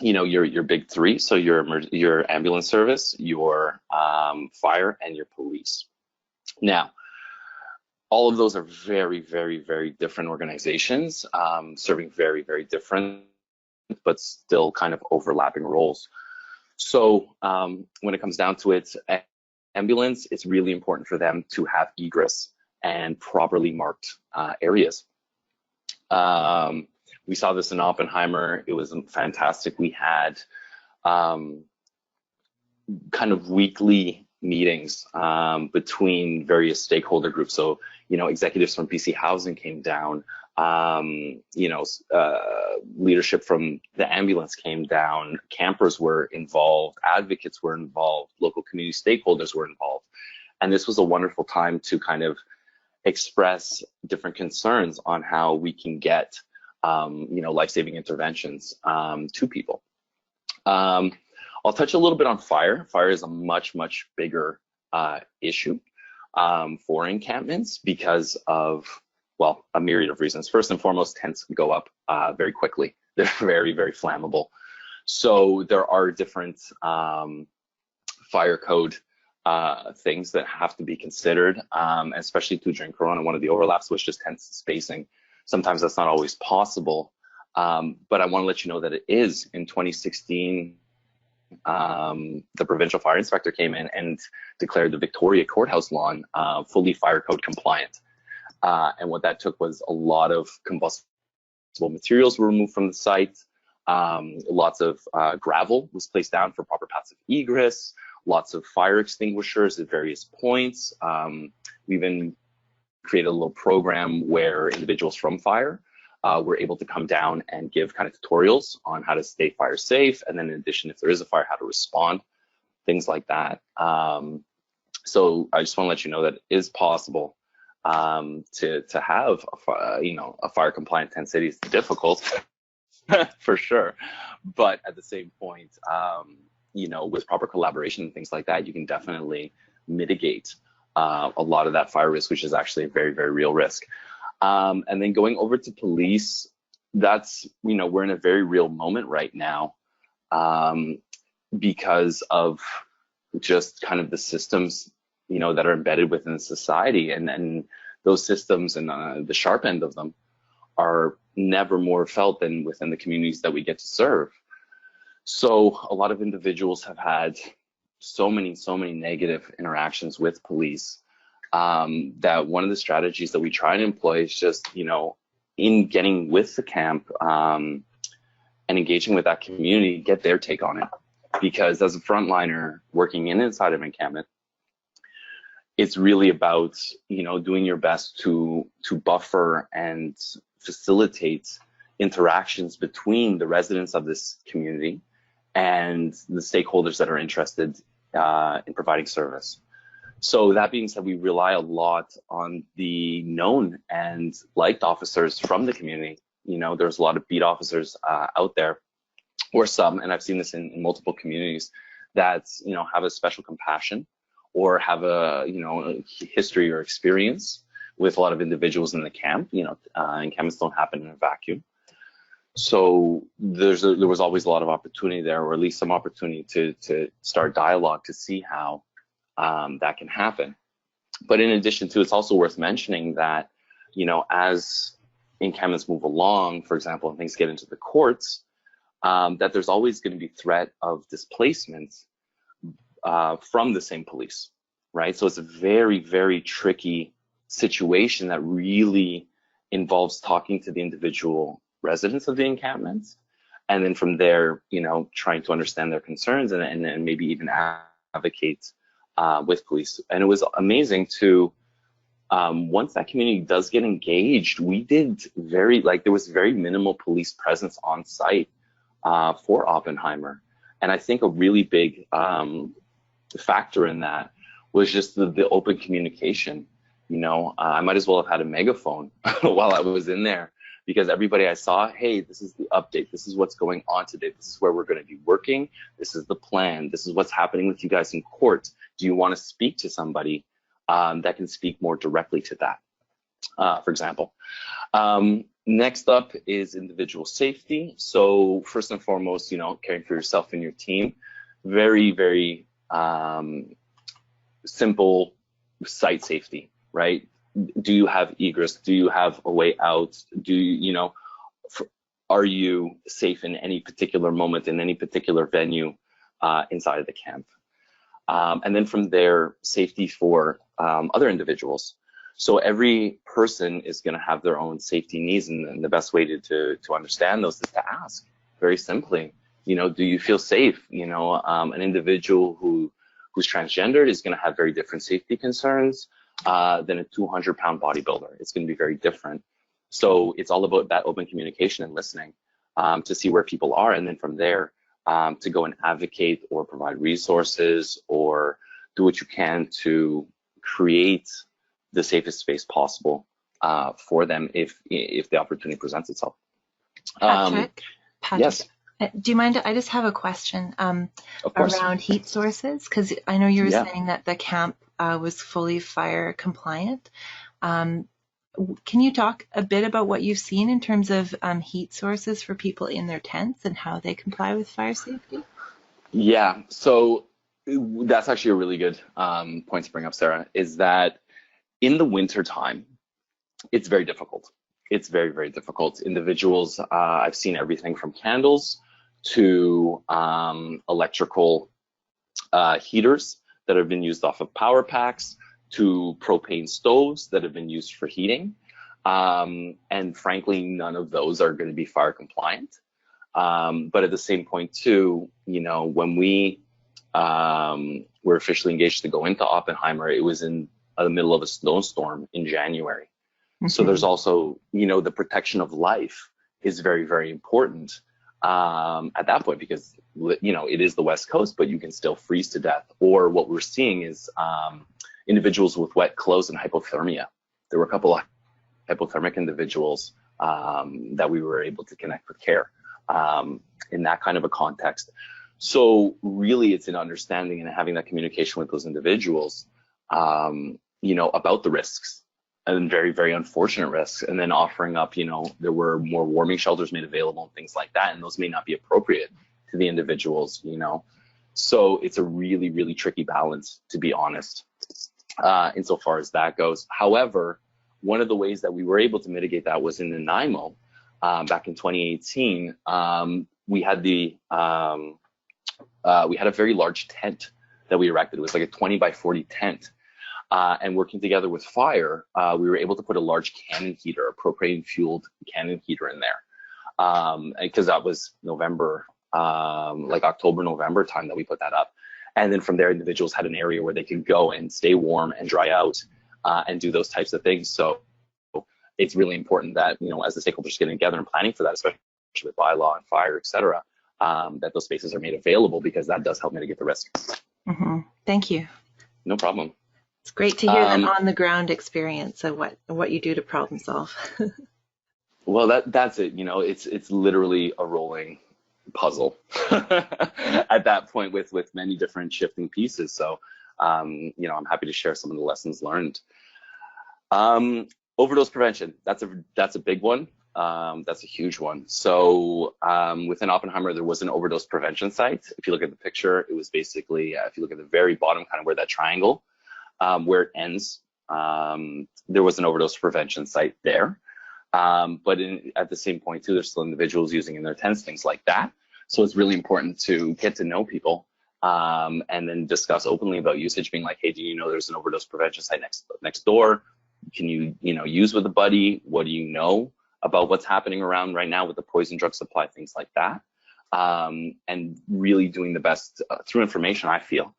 [SPEAKER 2] your big three. So your ambulance service, your fire, and your police. Now, all of those are very different organizations, serving very different, but still kind of overlapping roles. So when it comes down to it, ambulance, it's really important for them to have egress and properly marked areas. We saw this in Oppenheimer. It was fantastic. We had kind of weekly meetings between various stakeholder groups. So, executives from BC Housing came down, leadership from the ambulance came down, campers were involved, advocates were involved, local community stakeholders were involved. And this was a wonderful time to kind of express different concerns on how we can get life-saving interventions to people. I'll touch a little bit on fire. Fire is a much bigger issue for encampments because of, well, a myriad of reasons. First and foremost, tents go up very quickly. They're very flammable. So there are different fire code things that have to be considered, especially during Corona. One of the overlaps was just tent spacing. Sometimes that's not always possible, but I want to let you know that it is. In 2016, the provincial fire inspector came in and declared the Victoria Courthouse lawn fully fire code compliant. And what that took was a lot of combustible materials were removed from the site. Lots of gravel was placed down for proper paths of egress, lots of fire extinguishers at various points. We even created a little program where individuals from fire were able to come down and give kind of tutorials on how to stay fire safe. And then in addition, if there is a fire, how to respond, things like that. So I just want to let you know that it is possible to have a fire compliant tent city. It's difficult for sure, but at the same point, with proper collaboration and things like that, you can definitely mitigate a lot of that fire risk, which is actually a very real risk. And then going over to police, that's, we're in a very real moment right now because of just kind of the systems, that are embedded within society, and those systems and the sharp end of them are never more felt than within the communities that we get to serve. So a lot of individuals have had so many negative interactions with police that one of the strategies that we try and employ is just, in getting with the camp and engaging with that community, get their take on it. Because as a frontliner working inside of encampment, it's really about, doing your best to buffer and facilitate, interactions between the residents of this community and the stakeholders that are interested in providing service. So that being said, we rely a lot on the known and liked officers from the community. You know, there's a lot of beat officers out there, or some, and I've seen this in multiple communities, that, you know, have a special compassion or have a, you know, a history or experience with a lot of individuals in the camp. You know, encampments don't happen in a vacuum. So there was always a lot of opportunity there, or at least some opportunity to start dialogue to see how that can happen. But in addition to, it's also worth mentioning that, you know, as encampments move along, for example, and things get into the courts, that there's always going to be threat of displacement from the same police, right? So it's a very, very tricky situation that really involves talking to the individual residents of the encampments, and then from there, you know, trying to understand their concerns and maybe even advocate with police. And it was amazing to, once that community does get engaged, we did there was very minimal police presence on site for Oppenheimer. And I think a really big factor in that was just the open communication. You know, I might as well have had a megaphone while I was in there, because everybody I saw, hey, this is the update. This is what's going on today. This is where we're going to be working. This is the plan. This is what's happening with you guys in court. Do you want to speak to somebody that can speak more directly to that, for example? Next up is individual safety. So first and foremost, you know, caring for yourself and your team. Very, very simple site safety, right? Do you have egress? Do you have a way out? Do you, are you safe in any particular moment, in any particular venue inside of the camp? And then from there, safety for other individuals. So every person is going to have their own safety needs, and the best way to understand those is to ask, very simply, you know, do you feel safe? You know, an individual who's transgendered is going to have very different safety concerns than a 200-pound bodybuilder. It's going to be very different. So it's all about that open communication and listening to see where people are, and then from there to go and advocate or provide resources or do what you can to create the safest space possible for them if the opportunity presents itself.
[SPEAKER 1] Patrick,
[SPEAKER 2] yes.
[SPEAKER 1] Do you mind? I just have a question
[SPEAKER 2] Of course.
[SPEAKER 1] around heat sources, because I know you were saying that the camp was fully fire compliant. Can you talk a bit about what you've seen in terms of heat sources for people in their tents and how they comply with fire safety?
[SPEAKER 2] Yeah, so that's actually a really good point to bring up, Sarah, is that in the winter time, it's very difficult. It's very, very difficult. Individuals, I've seen everything from candles to electrical heaters that have been used off of power packs, to propane stoves that have been used for heating. And frankly, none of those are going to be fire compliant. But at the same point too, you know, when we were officially engaged to go into Oppenheimer, it was in the middle of a snowstorm in January. Mm-hmm. So there's also, you know, the protection of life is very, very important at that point, because, you know, it is the West Coast, but you can still freeze to death. Or what we're seeing is individuals with wet clothes and hypothermia. There were a couple of hypothermic individuals that we were able to connect with care in that kind of a context. So really it's an understanding and having that communication with those individuals, you know, about the risks and very, very unfortunate risks, and then offering up, you know, there were more warming shelters made available and things like that, and those may not be appropriate to the individuals, you know. So it's a really, really tricky balance, to be honest, insofar as that goes. However, one of the ways that we were able to mitigate that was in Nanaimo back in 2018. We had a very large tent that we erected. It was like a 20 by 40 tent. And working together with fire, we were able to put a large cannon heater, a propane-fueled cannon heater in there, because that was November, like October, November time that we put that up. And then from there, individuals had an area where they could go and stay warm and dry out and do those types of things. So it's really important that, as the stakeholders getting together and planning for that, especially with bylaw and fire, et cetera, that those spaces are made available, because that does help mitigate the risk.
[SPEAKER 1] Thank you.
[SPEAKER 2] No problem.
[SPEAKER 1] It's great to hear that on the ground experience of what you do to problem solve.
[SPEAKER 2] Well, that's it. It's literally a rolling puzzle at that point with many different shifting pieces. So, I'm happy to share some of the lessons learned. Overdose prevention. That's a big one. That's a huge one. So within Oppenheimer, there was an overdose prevention site. If you look at the picture, it was basically, if you look at the very bottom, kind of where that triangle, where it ends, there was an overdose prevention site there. But at the same point too, there's still individuals using in their tents, things like that. So it's really important to get to know people, and then discuss openly about usage, being like, hey, do you know there's an overdose prevention site next door? Can you, use with a buddy? What do you know about what's happening around right now with the poison drug supply, things like that? And really doing the best through information, I feel,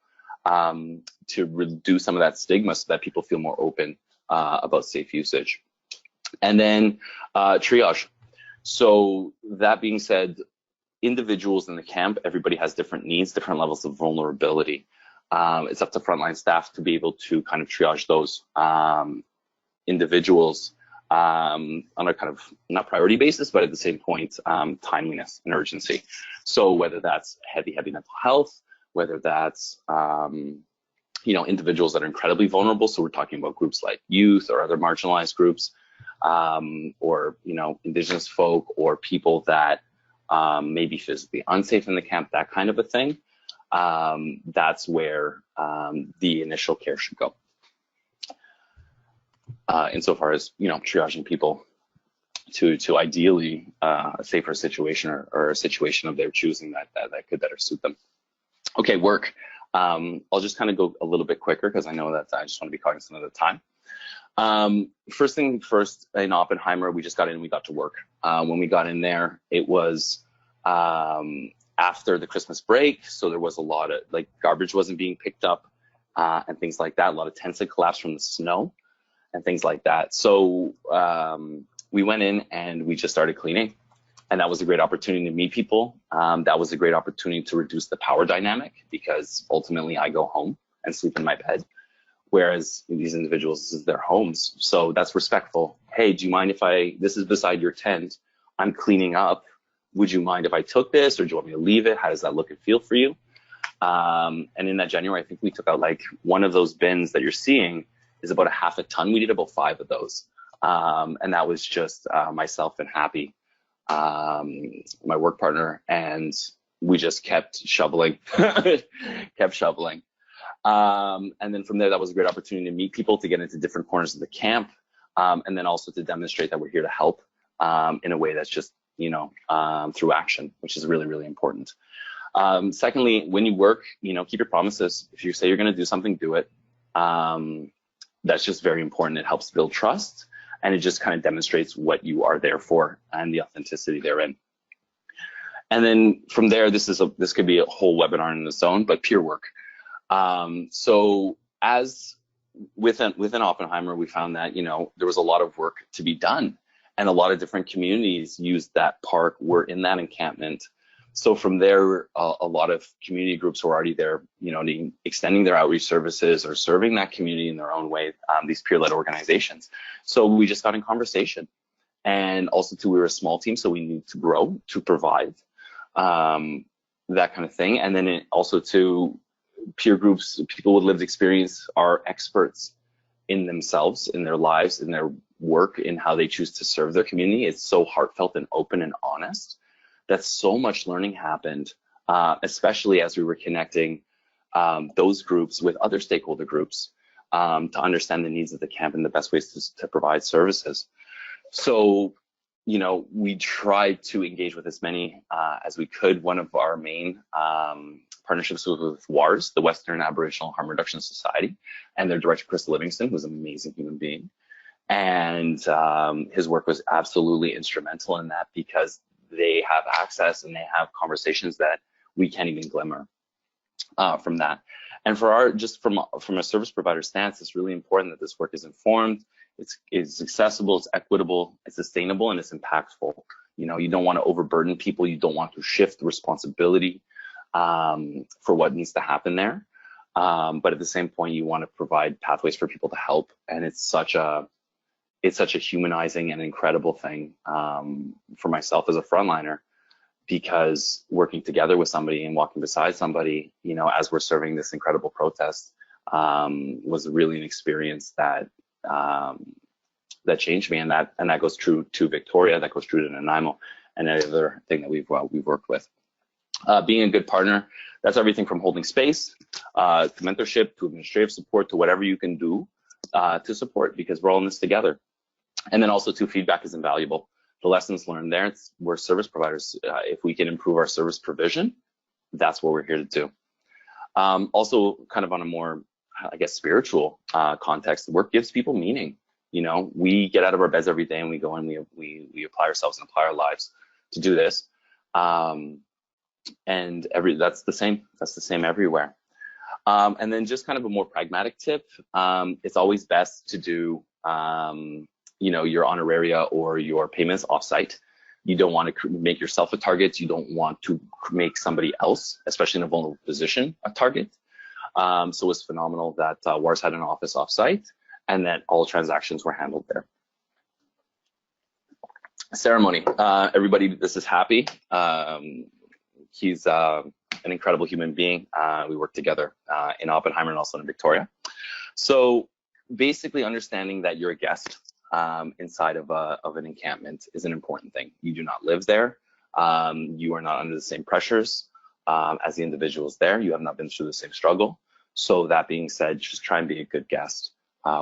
[SPEAKER 2] to reduce some of that stigma so that people feel more open about safe usage. And then triage. So that being said, individuals in the camp, everybody has different needs, different levels of vulnerability. It's up to frontline staff to be able to kind of triage those individuals on a kind of not priority basis, but at the same point, timeliness and urgency. So whether that's heavy mental health, whether that's individuals that are incredibly vulnerable. So we're talking about groups like youth or other marginalized groups, or Indigenous folk, or people that may be physically unsafe in the camp, that kind of a thing. That's where the initial care should go. Insofar as triaging people to ideally a safer situation or a situation of their choosing that could better suit them. Okay, work. I'll just kind of go a little bit quicker because I know that I just want to be cognizant of the time. First thing first, in Oppenheimer, we just got in, we got to work. When we got in there, it was after the Christmas break, so there was a lot of garbage wasn't being picked up and things like that. A lot of tents had collapsed from the snow and things like that. So we went in and we just started cleaning, and that was a great opportunity to meet people. That was a great opportunity to reduce the power dynamic, because ultimately I go home and sleep in my bed, whereas these individuals, this is their homes. So that's respectful. Hey, do you mind if this is beside your tent, I'm cleaning up, would you mind if I took this, or do you want me to leave it? How does that look and feel for you? And in that January, I think we took out one of those bins that you're seeing is about a half a ton. We did about 5 of those. And that was just myself and Happy, my work partner, and we just kept shoveling, And then from there, that was a great opportunity to meet people, to get into different corners of the camp, and then also to demonstrate that we're here to help in a way that's just, through action, which is really, really important. Secondly, when you work, keep your promises. If you say you're going to do something, do it. That's just very important. It helps build trust, and it just kind of demonstrates what you are there for and the authenticity therein. And then from there, this could be a whole webinar in its own, but peer work. So as within Oppenheimer, we found that, there was a lot of work to be done, and a lot of different communities used that park, were in that encampment. So from there, a lot of community groups were already there, extending their outreach services or serving that community in their own way, these peer-led organizations. So we just got in conversation. And also too, we were a small team, so we need to grow to provide that kind of thing. And then also to peer groups, people with lived experience are experts in themselves, in their lives, in their work, in how they choose to serve their community. It's so heartfelt and open and honest that so much learning happened, especially as we were connecting those groups with other stakeholder groups to understand the needs of the camp and the best ways to provide services. So, we tried to engage with as many as we could. One of our main partnerships was with WARS, the Western Aboriginal Harm Reduction Society, and their director, Chris Livingston, who's an amazing human being. And his work was absolutely instrumental in that, because they have access and they have conversations that we can't even glimmer from that. And for our, just from a service provider stance, it's really important that this work is informed, it's accessible, it's equitable, it's sustainable, and it's impactful. You don't want to overburden people. You don't want to shift responsibility for what needs to happen there. But at the same point, you want to provide pathways for people to help. And it's such a humanizing and incredible thing for myself as a frontliner, because working together with somebody and walking beside somebody, as we're serving this incredible protest, was really an experience that changed me, and that goes true to Victoria, that goes true to Nanaimo, and any other thing that we've worked with. Being a good partner, that's everything from holding space to mentorship to administrative support to whatever you can do to support, because we're all in this together. And then also too, feedback is invaluable. The lessons learned there, we're service providers. If we can improve our service provision, that's what we're here to do. Also, kind of on a more, I guess, spiritual context, the work gives people meaning. We get out of our beds every day and we go and we apply ourselves and apply our lives to do this. And that's the same everywhere. And then just kind of a more pragmatic tip, it's always best to do your honoraria or your payments offsite. You don't want to make yourself a target. You don't want to make somebody else, especially in a vulnerable position, a target. So it's phenomenal that WARS had an office offsite and that all transactions were handled there. Ceremony. Everybody, this is Happy. He's an incredible human being. We work together in Oppenheimer and also in Victoria. So basically understanding that you're a guest inside of an encampment is an important thing. You do not live there. You are not under the same pressures as the individuals there. You have not been through the same struggle. So that being said, just try and be a good guest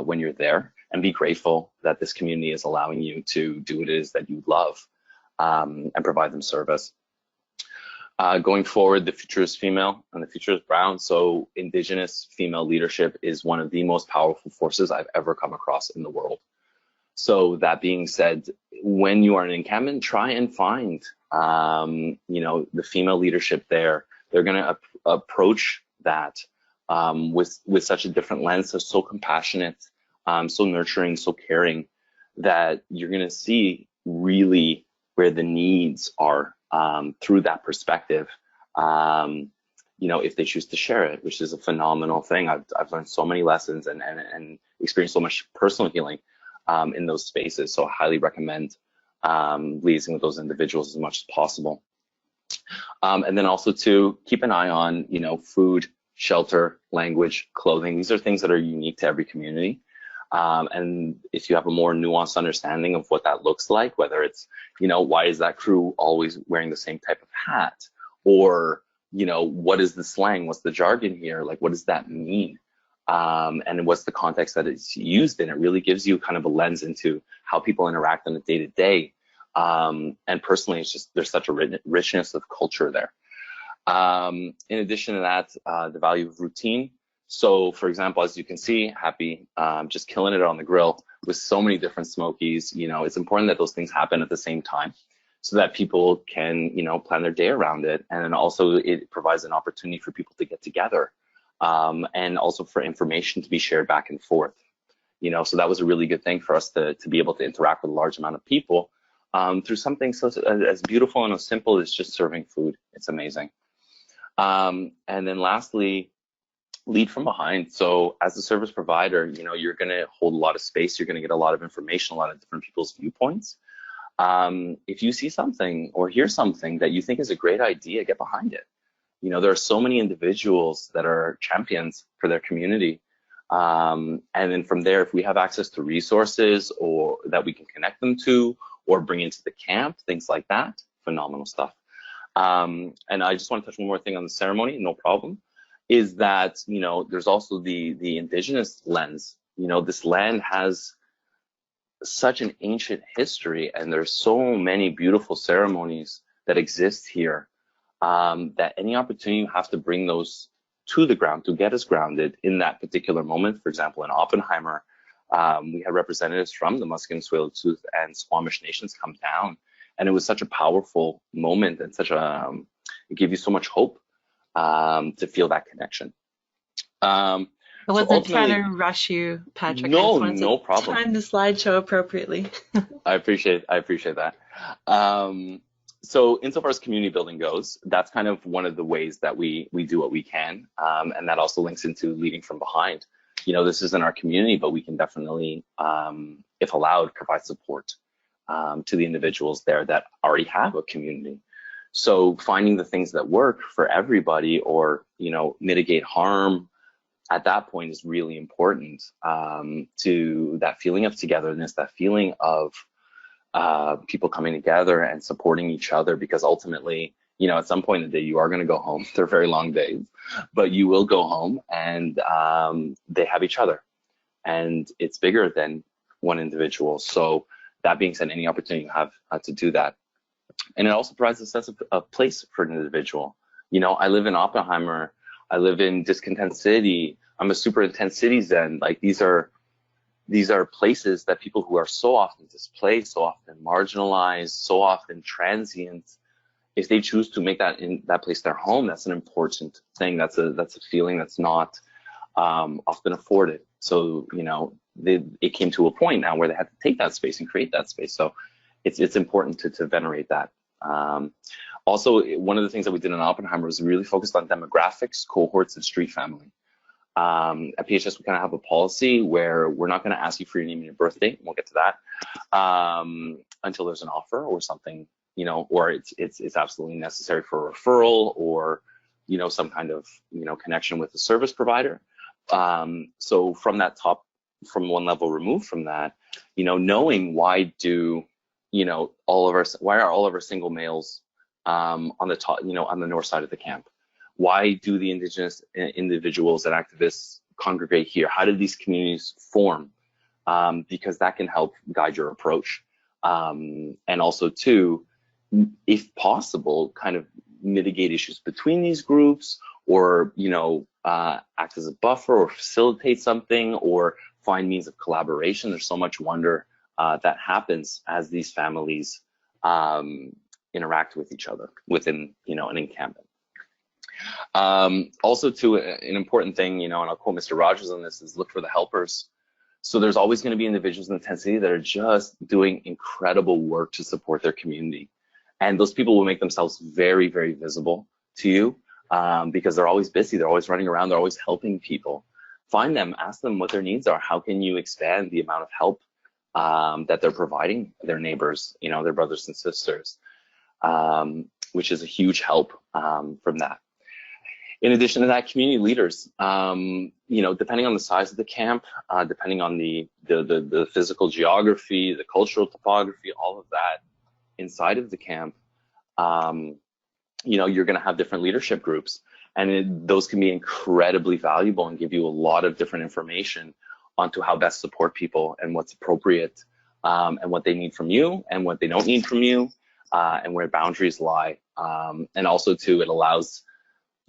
[SPEAKER 2] when you're there, and be grateful that this community is allowing you to do what it is that you love and provide them service. Going forward, the future is female and the future is brown. So Indigenous female leadership is one of the most powerful forces I've ever come across in the world. So that being said, when you are in encampment, try and find, the female leadership there. They're going to approach that with such a different lens, so compassionate, so nurturing, so caring, that you're going to see really where the needs are through that perspective. If they choose to share it, which is a phenomenal thing. I've learned so many lessons and experienced so much personal healing in those spaces. So I highly recommend liaising with those individuals as much as possible. And then also to keep an eye on, food, shelter, language, clothing. These are things that are unique to every community. And if you have a more nuanced understanding of what that looks like, whether it's, why is that crew always wearing the same type of hat? Or, what is the slang? What's the jargon here? Like, what does that mean? And what's the context that it's used in? It really gives you kind of a lens into how people interact on a day-to-day. And personally, it's just, there's such a richness of culture there. In addition to that, the value of routine. So for example, as you can see, Happy, just killing it on the grill with so many different smokies. It's important that those things happen at the same time so that people can, plan their day around it. And then also it provides an opportunity for people to get together, and also for information to be shared back and forth. So that was a really good thing for us to be able to interact with a large amount of people through something so as beautiful and as simple as just serving food. It's amazing. And then lastly, lead from behind. So as a service provider, you're going to hold a lot of space. You're going to get a lot of information, a lot of different people's viewpoints. If you see something or hear something that you think is a great idea, get behind it. There are so many individuals that are champions for their community. And then from there, if we have access to resources or that we can connect them to or bring into the camp, things like that, phenomenal stuff. And I just want to touch one more thing on the ceremony, no problem, is that, there's also the Indigenous lens. This land has such an ancient history, and there's so many beautiful ceremonies that exist here, that any opportunity you have to bring those to the ground, to get us grounded in that particular moment. For example, in Oppenheimer, we had representatives from the Musqueam, Tsleil-Waututh, and Squamish nations come down, and it was such a powerful moment and it gave you so much hope to feel that connection.
[SPEAKER 1] I
[SPEAKER 2] So
[SPEAKER 1] wasn't trying
[SPEAKER 2] ultimately,
[SPEAKER 1] to rush you, Patrick. I
[SPEAKER 2] no,
[SPEAKER 1] just wanted to
[SPEAKER 2] no problem.
[SPEAKER 1] time the slideshow appropriately.
[SPEAKER 2] I appreciate that. So insofar as community building goes, that's kind of one of the ways that we do what we can, and that also links into leading from behind. You know, this isn't our community, but we can definitely, if allowed, provide support to the individuals there that already have a community. So finding the things that work for everybody, or mitigate harm at that point, is really important to that feeling of togetherness, that feeling of people coming together and supporting each other, because ultimately, at some point in the day, you are going to go home. They're very long days, but you will go home, and they have each other, and it's bigger than one individual. So that being said, any opportunity you have to do that. And it also provides a sense of place for an individual. I live in Oppenheimer, I live in Discontent City, I'm a super intense city zen. Like, these are places that people who are so often displaced, so often marginalized, so often transient, if they choose to make that place their home, that's an important thing. That's a feeling that's not often afforded. So it came to a point now where they had to take that space and create that space. So it's important to venerate that. Also, one of the things that we did in Oppenheimer was really focused on demographics, cohorts, and street family. At PHS, we kind of have a policy where we're not going to ask you for your name and your birthday. We'll get to that until there's an offer or something, or it's absolutely necessary for a referral, or some kind of connection with the service provider. So from one level removed from that, knowing why are all of our single males on the top, on the north side of the camp? Why do the Indigenous individuals and activists congregate here? How did these communities form? Because that can help guide your approach. And also, too, if possible, kind of mitigate issues between these groups, or act as a buffer, or facilitate something, or find means of collaboration. There's so much wonder that happens as these families interact with each other within an encampment. Also, too, an important thing, and I'll quote Mr. Rogers on this, is look for the helpers. So there's always going to be individuals in the tent city that are just doing incredible work to support their community. And those people will make themselves very, very visible to you because they're always busy. They're always running around. They're always helping people. Find them, ask them what their needs are. How can you expand the amount of help that they're providing their neighbors, their brothers and sisters, which is a huge help from that. In addition to that, community leaders, depending on the size of the camp, depending on the physical geography, the cultural topography, all of that inside of the camp, you're going to have different leadership groups, and those can be incredibly valuable and give you a lot of different information onto how best support people and what's appropriate, and what they need from you and what they don't need from you, and where boundaries lie. And also, too, it allows,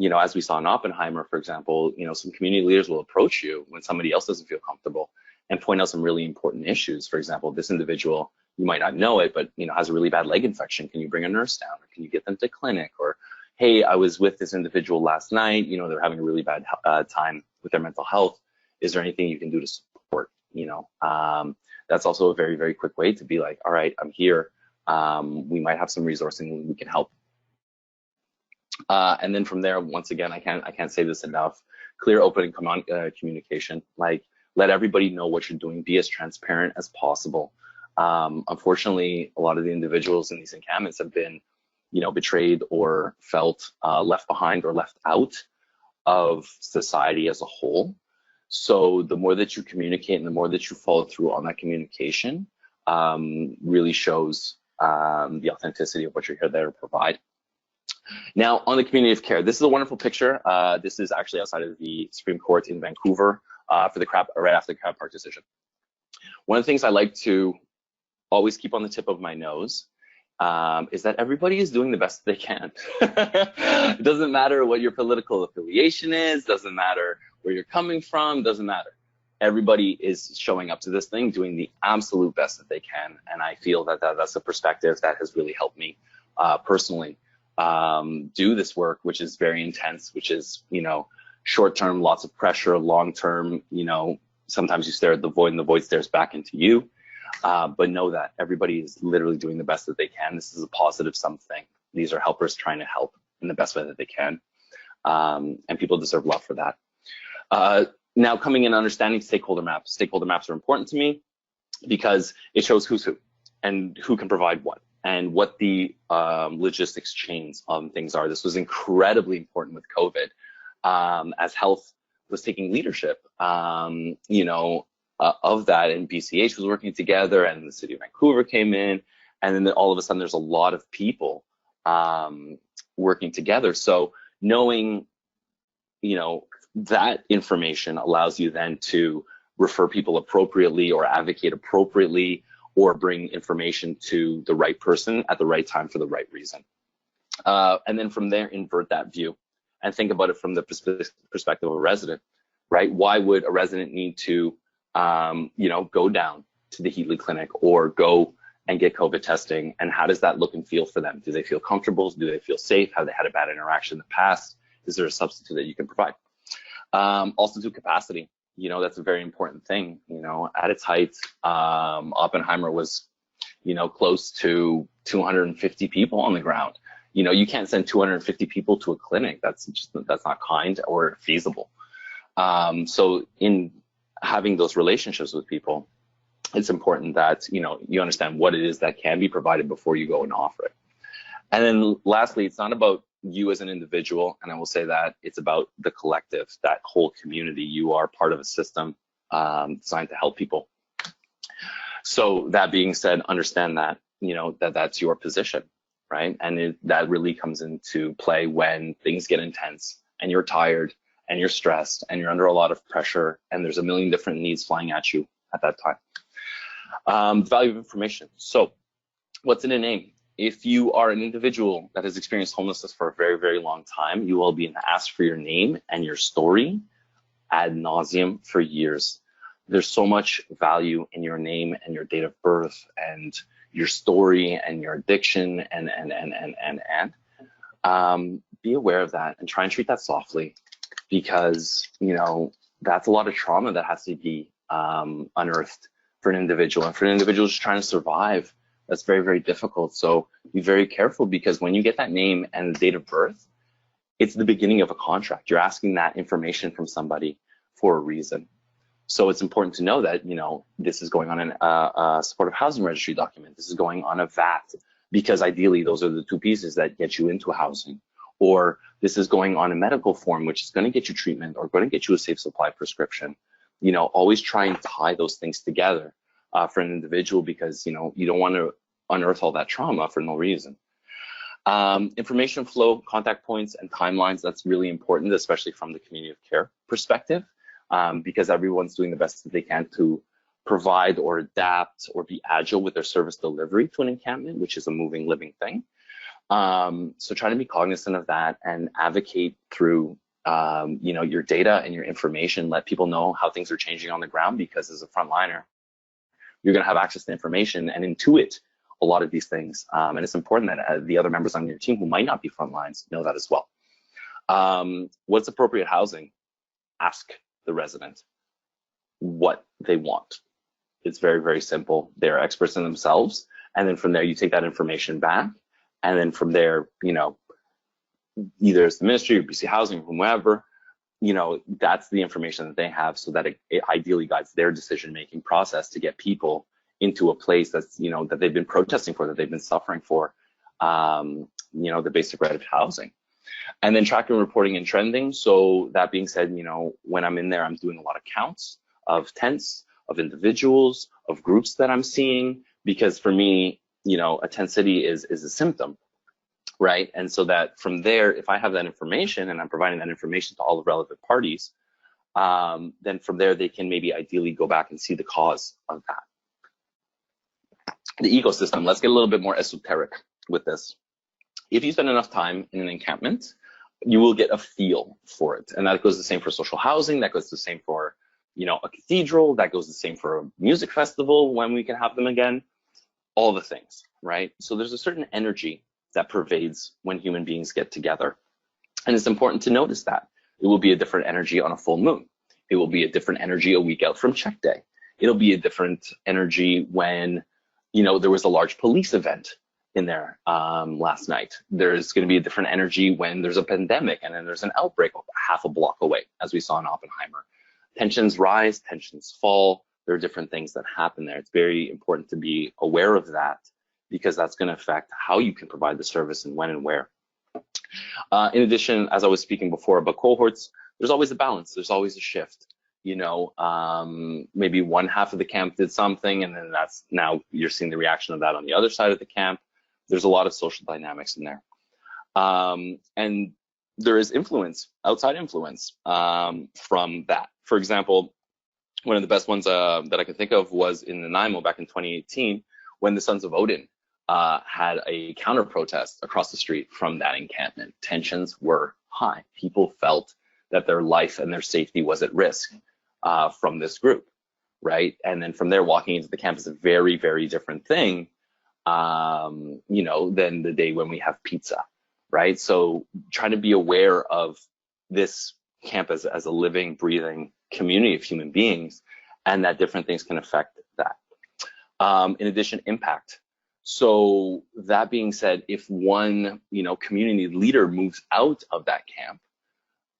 [SPEAKER 2] as we saw in Oppenheimer, for example, some community leaders will approach you when somebody else doesn't feel comfortable and point out some really important issues. For example, this individual, you might not know it, but has a really bad leg infection. Can you bring a nurse down, or can you get them to clinic? Or, hey, I was with this individual last night, they're having a really bad time with their mental health. Is there anything you can do to support? That's also a very, very quick way to be like, all right, I'm here. We might have some resourcing, we can help. And then from there, once again, I can't say this enough, clear, open, and communication. Like, let everybody know what you're doing. Be as transparent as possible. Unfortunately, a lot of the individuals in these encampments have been, betrayed or felt left behind or left out of society as a whole. So the more that you communicate and the more that you follow through on that communication really shows the authenticity of what you're here there to provide. Now, on the community of care, this is a wonderful picture. This is actually outside of the Supreme Court in Vancouver for the right after the Crab Park decision. One of the things I like to always keep on the tip of my nose is that everybody is doing the best they can. It doesn't matter what your political affiliation is, doesn't matter where you're coming from, doesn't matter. Everybody is showing up to this thing, doing the absolute best that they can. And I feel that that's a perspective that has really helped me personally do this work, which is very intense, which is, Short-term, lots of pressure. Long-term, sometimes you stare at the void and the void stares back into you. But know that everybody is literally doing the best that they can. This is a positive something. These are helpers trying to help in the best way that they can. And people deserve love for that. Now, coming in understanding stakeholder maps. Stakeholder maps are important to me because it shows who's who and who can provide what and what the logistics chains on things are. This was incredibly important with COVID as health was taking leadership, of that, and BCH was working together, and the city of Vancouver came in, and then all of a sudden there's a lot of people working together. So knowing, that information allows you then to refer people appropriately or advocate appropriately or bring information to the right person at the right time for the right reason. And then from there, invert that view and think about it from the perspective of a resident, right? Why would a resident need to, go down to the Heatley Clinic or go and get COVID testing? And how does that look and feel for them? Do they feel comfortable? Do they feel safe? Have they had a bad interaction in the past? Is there a substitute that you can provide? Also to capacity, that's a very important thing. At its height, Oppenheimer was, close to 250 people on the ground. You can't send 250 people to a clinic. That's not kind or feasible. So in having those relationships with people, it's important that, you understand what it is that can be provided before you go and offer it. And then lastly, it's not about you as an individual, and I will say that it's about the collective, that whole community. You are part of a system designed to help people. So that being said, understand that, that's your position, right? And that really comes into play when things get intense and you're tired and you're stressed and you're under a lot of pressure and there's a million different needs flying at you at that time. Value of information. So what's in a name? If you are an individual that has experienced homelessness for a very, very long time, you will be asked for your name and your story ad nauseum for years. There's so much value in your name and your date of birth and your story and your addiction and be aware of that and try and treat that softly, because that's a lot of trauma that has to be unearthed for an individual, and for an individual just trying to survive. That's very, very difficult. So be very careful, because when you get that name and the date of birth, it's the beginning of a contract. You're asking that information from somebody for a reason. So it's important to know that, this is going on in a supportive housing registry document. This is going on a VAT, because ideally those are the two pieces that get you into housing. Or this is going on a medical form, which is going to get you treatment or going to get you a safe supply prescription. Always try and tie those things together. For an individual, because you don't want to unearth all that trauma for no reason. Information flow, contact points, and timelines, that's really important, especially from the community of care perspective, because everyone's doing the best that they can to provide or adapt or be agile with their service delivery to an encampment, which is a moving, living thing. So try to be cognizant of that and advocate through your data and your information. Let people know how things are changing on the ground, because as a frontliner, you're going to have access to information and intuit a lot of these things. And it's important that the other members on your team who might not be frontlines know that as well. What's appropriate housing? Ask the resident what they want. It's very, very simple. They're experts in themselves. And then from there, you take that information back. And then from there, either it's the ministry or BC Housing, whomever, that's the information that they have, so that it ideally guides their decision-making process to get people into a place that's, that they've been protesting for, that they've been suffering for, the basic right of housing. And then tracking, reporting, and trending. So that being said, when I'm in there, I'm doing a lot of counts of tents, of individuals, of groups that I'm seeing, because for me, a tent city is a symptom. Right. And so that from there, if I have that information and I'm providing that information to all the relevant parties, then from there, they can maybe ideally go back and see the cause of that. The ecosystem, let's get a little bit more esoteric with this. If you spend enough time in an encampment, you will get a feel for it. And that goes the same for social housing. That goes the same for, a cathedral. That goes the same for a music festival when we can have them again. All the things, right? So there's a certain energy that pervades when human beings get together. And it's important to notice that, It will be a different energy on a full moon. It will be a different energy a week out from check day. It'll be a different energy when, there was a large police event in there last night. There's going to be a different energy when there's a pandemic and then there's an outbreak half a block away, as we saw in Oppenheimer. Tensions rise, tensions fall. There are different things that happen there. It's very important to be aware of that, because that's going to affect how you can provide the service and when and where. In addition, as I was speaking before about cohorts, there's always a balance. There's always a shift. Maybe one half of the camp did something, and then now you're seeing the reaction of that on the other side of the camp. There's a lot of social dynamics in there. And there is influence, outside influence from that. For example, one of the best ones that I can think of was in Nanaimo back in 2018, when the Sons of Odin had a counter protest across the street from that encampment. Tensions were high. People felt that their life and their safety was at risk from this group, right? And then from there, walking into the camp is a very, very different thing, than the day when we have pizza, right? So trying to be aware of this camp as a living, breathing community of human beings, and that different things can affect that. In addition, impact. So that being said, if one, community leader moves out of that camp,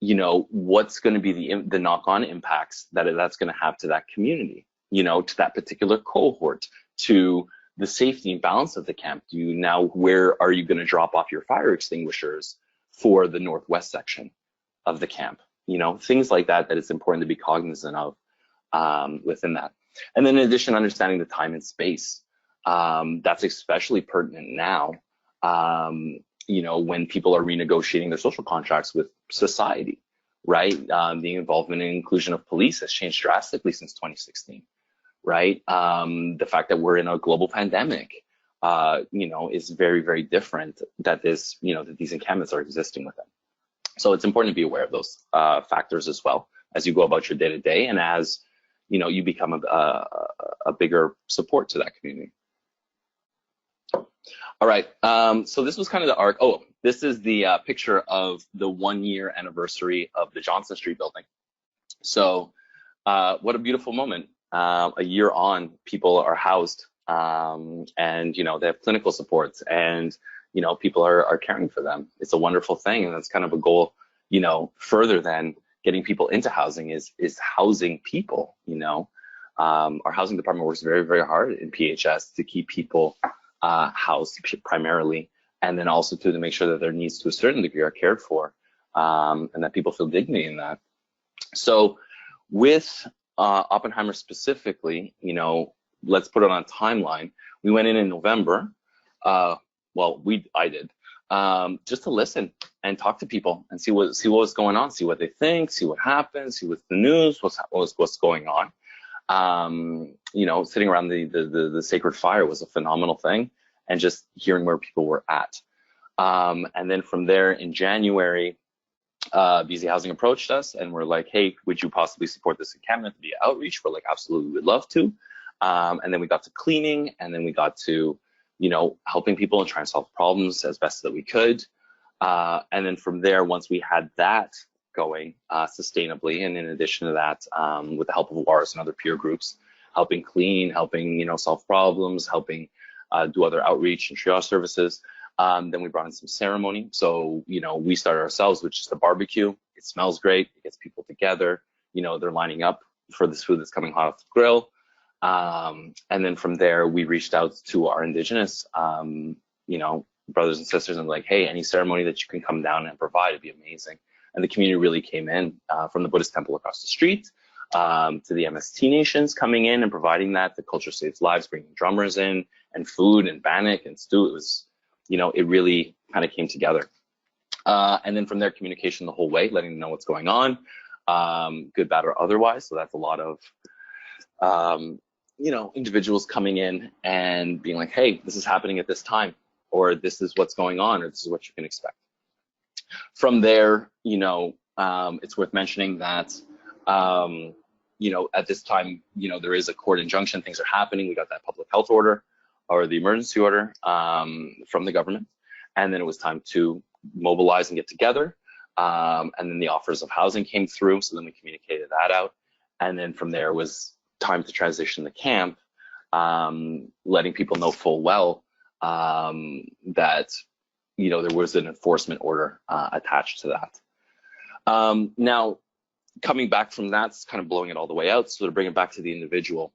[SPEAKER 2] what's going to be the knock-on impacts that's going to have to that community, to that particular cohort, to the safety and balance of the camp. Where are you going to drop off your fire extinguishers for the northwest section of the camp? Things like that it's important to be cognizant of within that. And then in addition, understanding the time and space. That's especially pertinent now, when people are renegotiating their social contracts with society, right? The involvement and inclusion of police has changed drastically since 2016, right? The fact that we're in a global pandemic, is very, very different that that these encampments are existing with them. So it's important to be aware of those factors as well as you go about your day-to-day, and as you become a bigger support to that community. All right, so this was kind of the arc. Oh, this is the picture of the 1-year anniversary of the Johnson Street building. So what a beautiful moment. A year on, people are housed, and they have clinical supports, and people are caring for them. It's a wonderful thing, and that's kind of a goal, further than getting people into housing is housing people. Our housing department works very, very hard in PHS to keep people housed primarily, and then also to make sure that their needs to a certain degree are cared for, and that people feel dignity in that. So with Oppenheimer specifically, let's put it on a timeline. We went in November. I did, just to listen and talk to people and see what's going on, see what they think, see what happens, see what's the news, what's going on. Sitting around the sacred fire was a phenomenal thing, and just hearing where people were at. And then from there in January, BZ Housing approached us and we're like, hey, would you possibly support this encampment via outreach? We're like, absolutely, we'd love to. And then we got to cleaning, and then we got to, helping people and trying to solve problems as best that we could. And then from there, once we had that going sustainably, and in addition to that, with the help of WARS and other peer groups, helping clean, helping, solve problems, helping do other outreach and triage services. Then we brought in some ceremony. So, we started ourselves with just a barbecue. It smells great. It gets people together. They're lining up for this food that's coming hot off the grill. And then from there, we reached out to our Indigenous, brothers and sisters, and like, hey, any ceremony that you can come down and provide would be amazing. And the community really came in, from the Buddhist temple across the street, to the MST nations coming in and providing that. The Culture Saves Lives, bringing drummers in, and food and bannock and stew. It was, it really kind of came together. And then from there, communication the whole way, letting them know what's going on, good, bad, or otherwise. So that's a lot of, individuals coming in and being like, hey, this is happening at this time, or this is what's going on, or this is what you can expect. From there, it's worth mentioning that, at this time, there is a court injunction, things are happening. We got that public health order, or the emergency order, from the government. And then it was time to mobilize and get together. And then the offers of housing came through, so then we communicated that out. And then from there was time to transition the camp, letting people know full well that, you know, there was an enforcement order attached to that. Now, coming back from that's kind of blowing it all the way out. So to bring it back to the individual,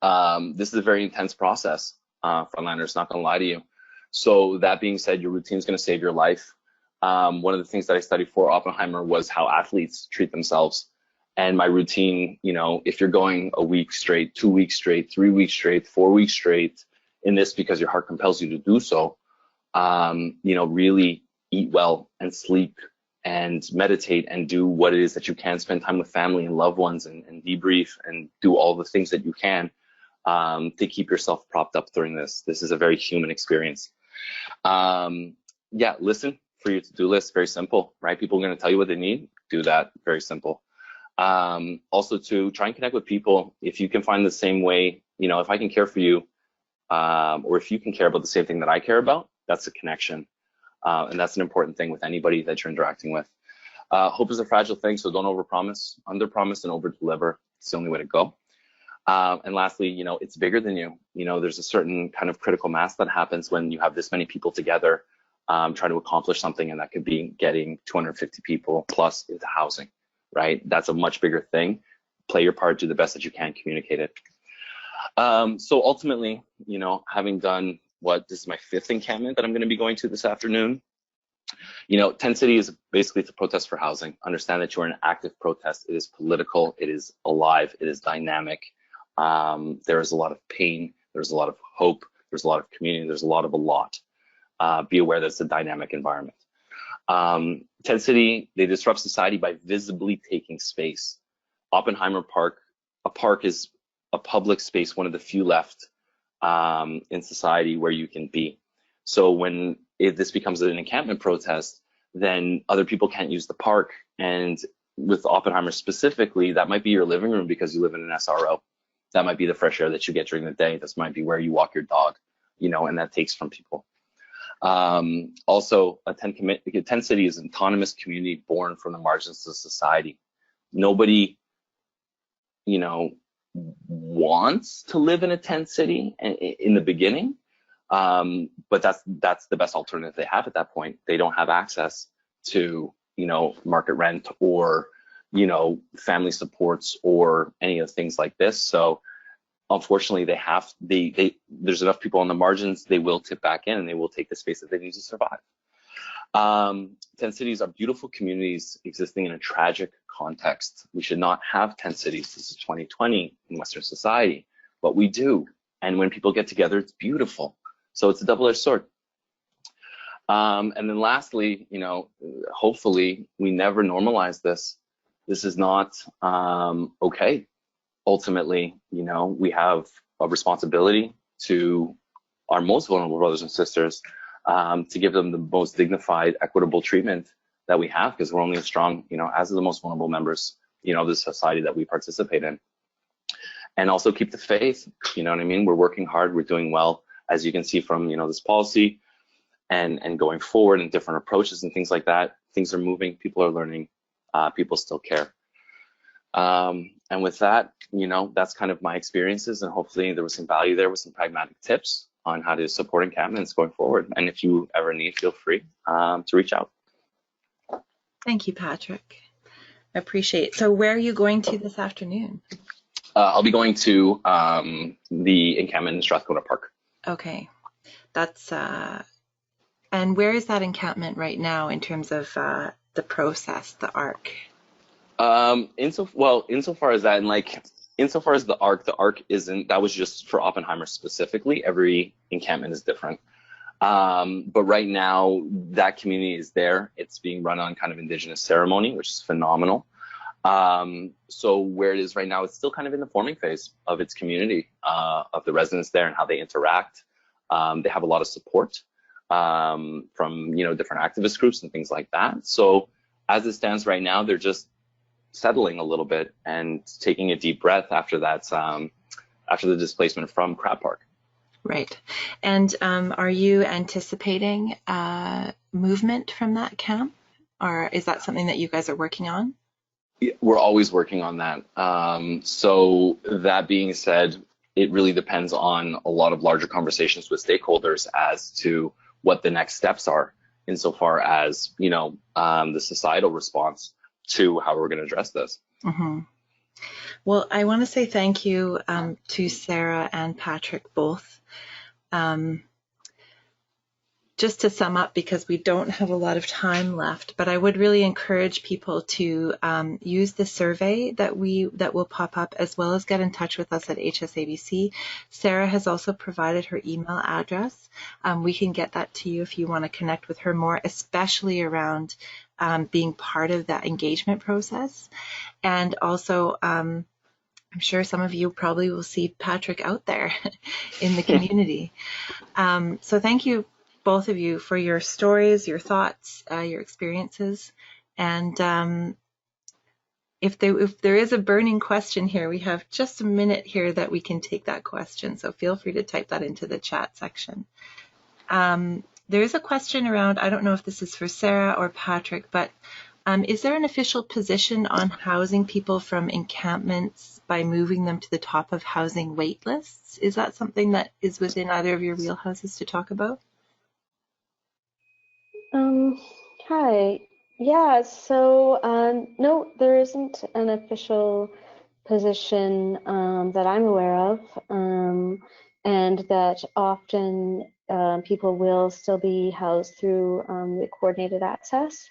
[SPEAKER 2] this is a very intense process, frontliners, not gonna lie to you. So that being said, your routine is gonna save your life. One of the things that I studied for Oppenheimer was how athletes treat themselves. And my routine, you know, if you're going a week straight, 2 weeks straight, 3 weeks straight, 4 weeks straight in this because your heart compels you to do so, you know, really eat well and sleep and meditate and do what it is that you can, spend time with family and loved ones and debrief and do all the things that you can to keep yourself propped up during this. This is a very human experience. Yeah, listen for your to-do list, very simple, right? People are going to tell you what they need, do that, very simple. Also to try and connect with people. If you can find the same way, you know, if I can care for you, or if you can care about the same thing that I care about, that's a connection. And that's an important thing with anybody that you're interacting with. Hope is a fragile thing, so don't overpromise, underpromise, and overdeliver. It's the only way to go. And lastly, you know, it's bigger than you. You know, there's a certain kind of critical mass that happens when you have this many people together trying to accomplish something, and that could be getting 250 people plus into housing, right? That's a much bigger thing. Play your part, do the best that you can, communicate it. So ultimately, you know, having done this is my 5th encampment that I'm going to be going to this afternoon. You know, Tent City is basically to protest for housing. Understand that you're in an active protest. It is political. It is alive. It is dynamic. There is a lot of pain. There's a lot of hope. There's a lot of community. There's a lot. Be aware that it's a dynamic environment. Tent City, they disrupt society by visibly taking space. Oppenheimer Park, a park is a public space, one of the few left in society where you can be. So when this becomes an encampment protest, then other people can't use the park. And with Oppenheimer specifically, that might be your living room because you live in an SRO. That might be the fresh air that you get during the day. This might be where you walk your dog, you know, and that takes from people. Also, a Tent City is an autonomous community born from the margins of society. Nobody, you know, wants to live in a tent city in the beginning, but that's the best alternative they have at that point. They don't have access to, you know, market rent or, you know, family supports or any of things like this. So unfortunately, there's enough people on the margins, they will tip back in and they will take the space that they need to survive. Tent cities are beautiful communities existing in a tragic context. We should not have tent cities. This is 2020 in Western society, but we do. And when people get together, it's beautiful. So it's a double-edged sword. And then lastly, you know, hopefully we never normalize this. This is not okay. Ultimately, you know, we have a responsibility to our most vulnerable brothers and sisters to give them the most dignified, equitable treatment that we have, because we're only as strong, you know, as the most vulnerable members, you know, of the society that we participate in. And also keep the faith, you know what I mean? We're working hard, we're doing well, as you can see from, you know, this policy and going forward and different approaches and things like that. Things are moving, people are learning, people still care. And with that, you know, that's kind of my experiences, and hopefully there was some value there with some pragmatic tips on how to support encampments going forward. And if you ever need, feel free to reach out.
[SPEAKER 1] Thank you, Patrick. I appreciate it. So where are you going to this afternoon?
[SPEAKER 2] I'll be going to the encampment in Strathcona Park.
[SPEAKER 1] Okay. That's, and where is that encampment right now in terms of the process, the arc?
[SPEAKER 2] Insofar as that, and like, insofar as the arc isn't, that was just for Oppenheimer specifically. Every encampment is different. But right now, that community is there. It's being run on kind of indigenous ceremony, which is phenomenal. So where it is right now, it's still kind of in the forming phase of its community, of the residents there and how they interact. They have a lot of support from, you know, different activist groups and things like that. So as it stands right now, they're just settling a little bit and taking a deep breath after that, after the displacement from Crab Park.
[SPEAKER 1] Right. And are you anticipating movement from that camp or is that something that you guys are working on?
[SPEAKER 2] We're always working on that. So that being said, it really depends on a lot of larger conversations with stakeholders as to what the next steps are insofar as, the societal response to how we're going to address this.
[SPEAKER 1] Mm-hmm. Well, I want to say thank you to Sarah and Patrick both. Just to sum up, because we don't have a lot of time left, but I would really encourage people to use the survey that will pop up, as well as get in touch with us at hsa-bc. Sarah has also provided her email address. We can get that to you if you want to connect with her more, especially around being part of that engagement process. And also, I'm sure some of you probably will see Patrick out there in the community. So thank you, both of you, for your stories, your thoughts, your experiences. And if there is a burning question here, we have just a minute here that we can take that question. So feel free to type that into the chat section. There is a question around, I don't know if this is for Sarah or Patrick, but is there an official position on housing people from encampments by moving them to the top of housing wait lists? Is that something that is within either of your wheelhouses to talk about?
[SPEAKER 3] Hi. Yeah, so no, there isn't an official position that I'm aware of, and that often people will still be housed through the coordinated access,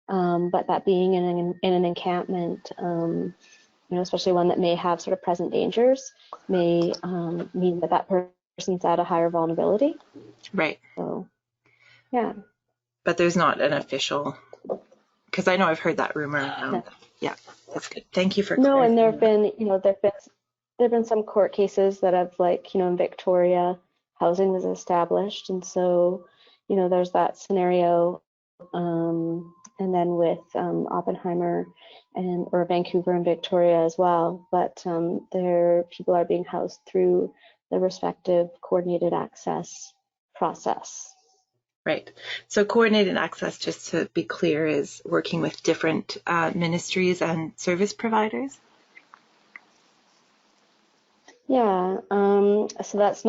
[SPEAKER 3] but that being in an encampment, especially one that may have sort of present dangers, may mean that person's at a higher vulnerability.
[SPEAKER 1] Right.
[SPEAKER 3] So, yeah.
[SPEAKER 1] But there's not an official, because I know I've heard that rumor around.
[SPEAKER 3] No.
[SPEAKER 1] Yeah, that's good. Thank you for
[SPEAKER 3] clarifying. No, and
[SPEAKER 1] that.
[SPEAKER 3] there've been some court cases that have, like, in Victoria, housing was established, and so there's that scenario, and then with Oppenheimer or Vancouver and Victoria as well, but there people are being housed through the respective coordinated access process.
[SPEAKER 1] Right. So coordinated access, just to be clear, is working with different ministries and service providers?
[SPEAKER 3] Yeah. So that's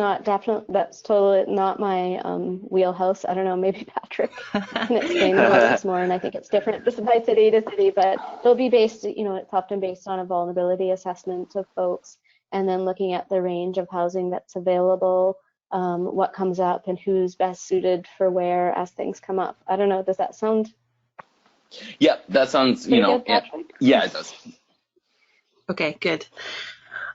[SPEAKER 3] totally not my wheelhouse. I don't know, maybe Patrick can explain about this more, and I think it's different by city to city, but it'll be based, it's often based on a vulnerability assessment of folks, and then looking at the range of housing that's available, what comes up, and who's best suited for where as things come up. I don't know, does that sound?
[SPEAKER 2] Yeah, that sounds,
[SPEAKER 3] good, Patrick?
[SPEAKER 2] Yeah, it does.
[SPEAKER 1] Okay, good.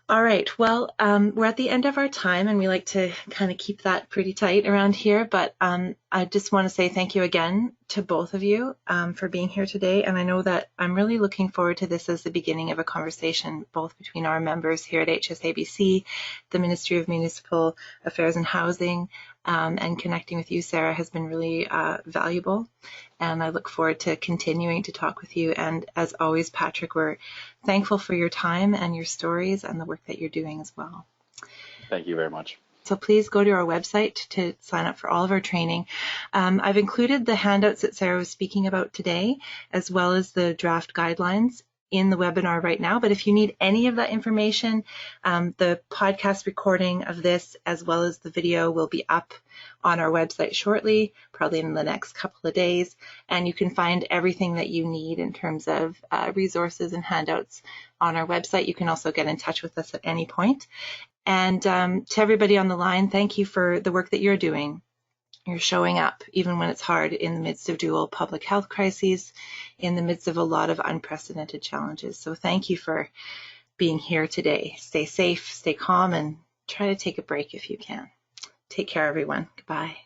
[SPEAKER 1] All right, well, we're at the end of our time, and we like to kind of keep that pretty tight around here, but I just want to say thank you again to both of you for being here today, and I know that I'm really looking forward to this as the beginning of a conversation both between our members here at hsa-bc, the Ministry of Municipal Affairs and Housing, and connecting with you, Sarah, has been really valuable, and I look forward to continuing to talk with you. And as always, Patrick, we're thankful for your time and your stories and the work that you're doing as well.
[SPEAKER 2] Thank you very much.
[SPEAKER 1] So please go to our website to sign up for all of our training. I've included the handouts that Sarah was speaking about today, as well as the draft guidelines in the webinar right now. But if you need any of that information, the podcast recording of this, as well as the video, will be up on our website shortly, probably in the next couple of days. And you can find everything that you need in terms of resources and handouts on our website. You can also get in touch with us at any point. And to everybody on the line, thank you for the work that you're doing. You're showing up even when it's hard in the midst of dual public health crises, in the midst of a lot of unprecedented challenges. So thank you for being here today. Stay safe, stay calm, and try to take a break if you can. Take care, everyone. Goodbye.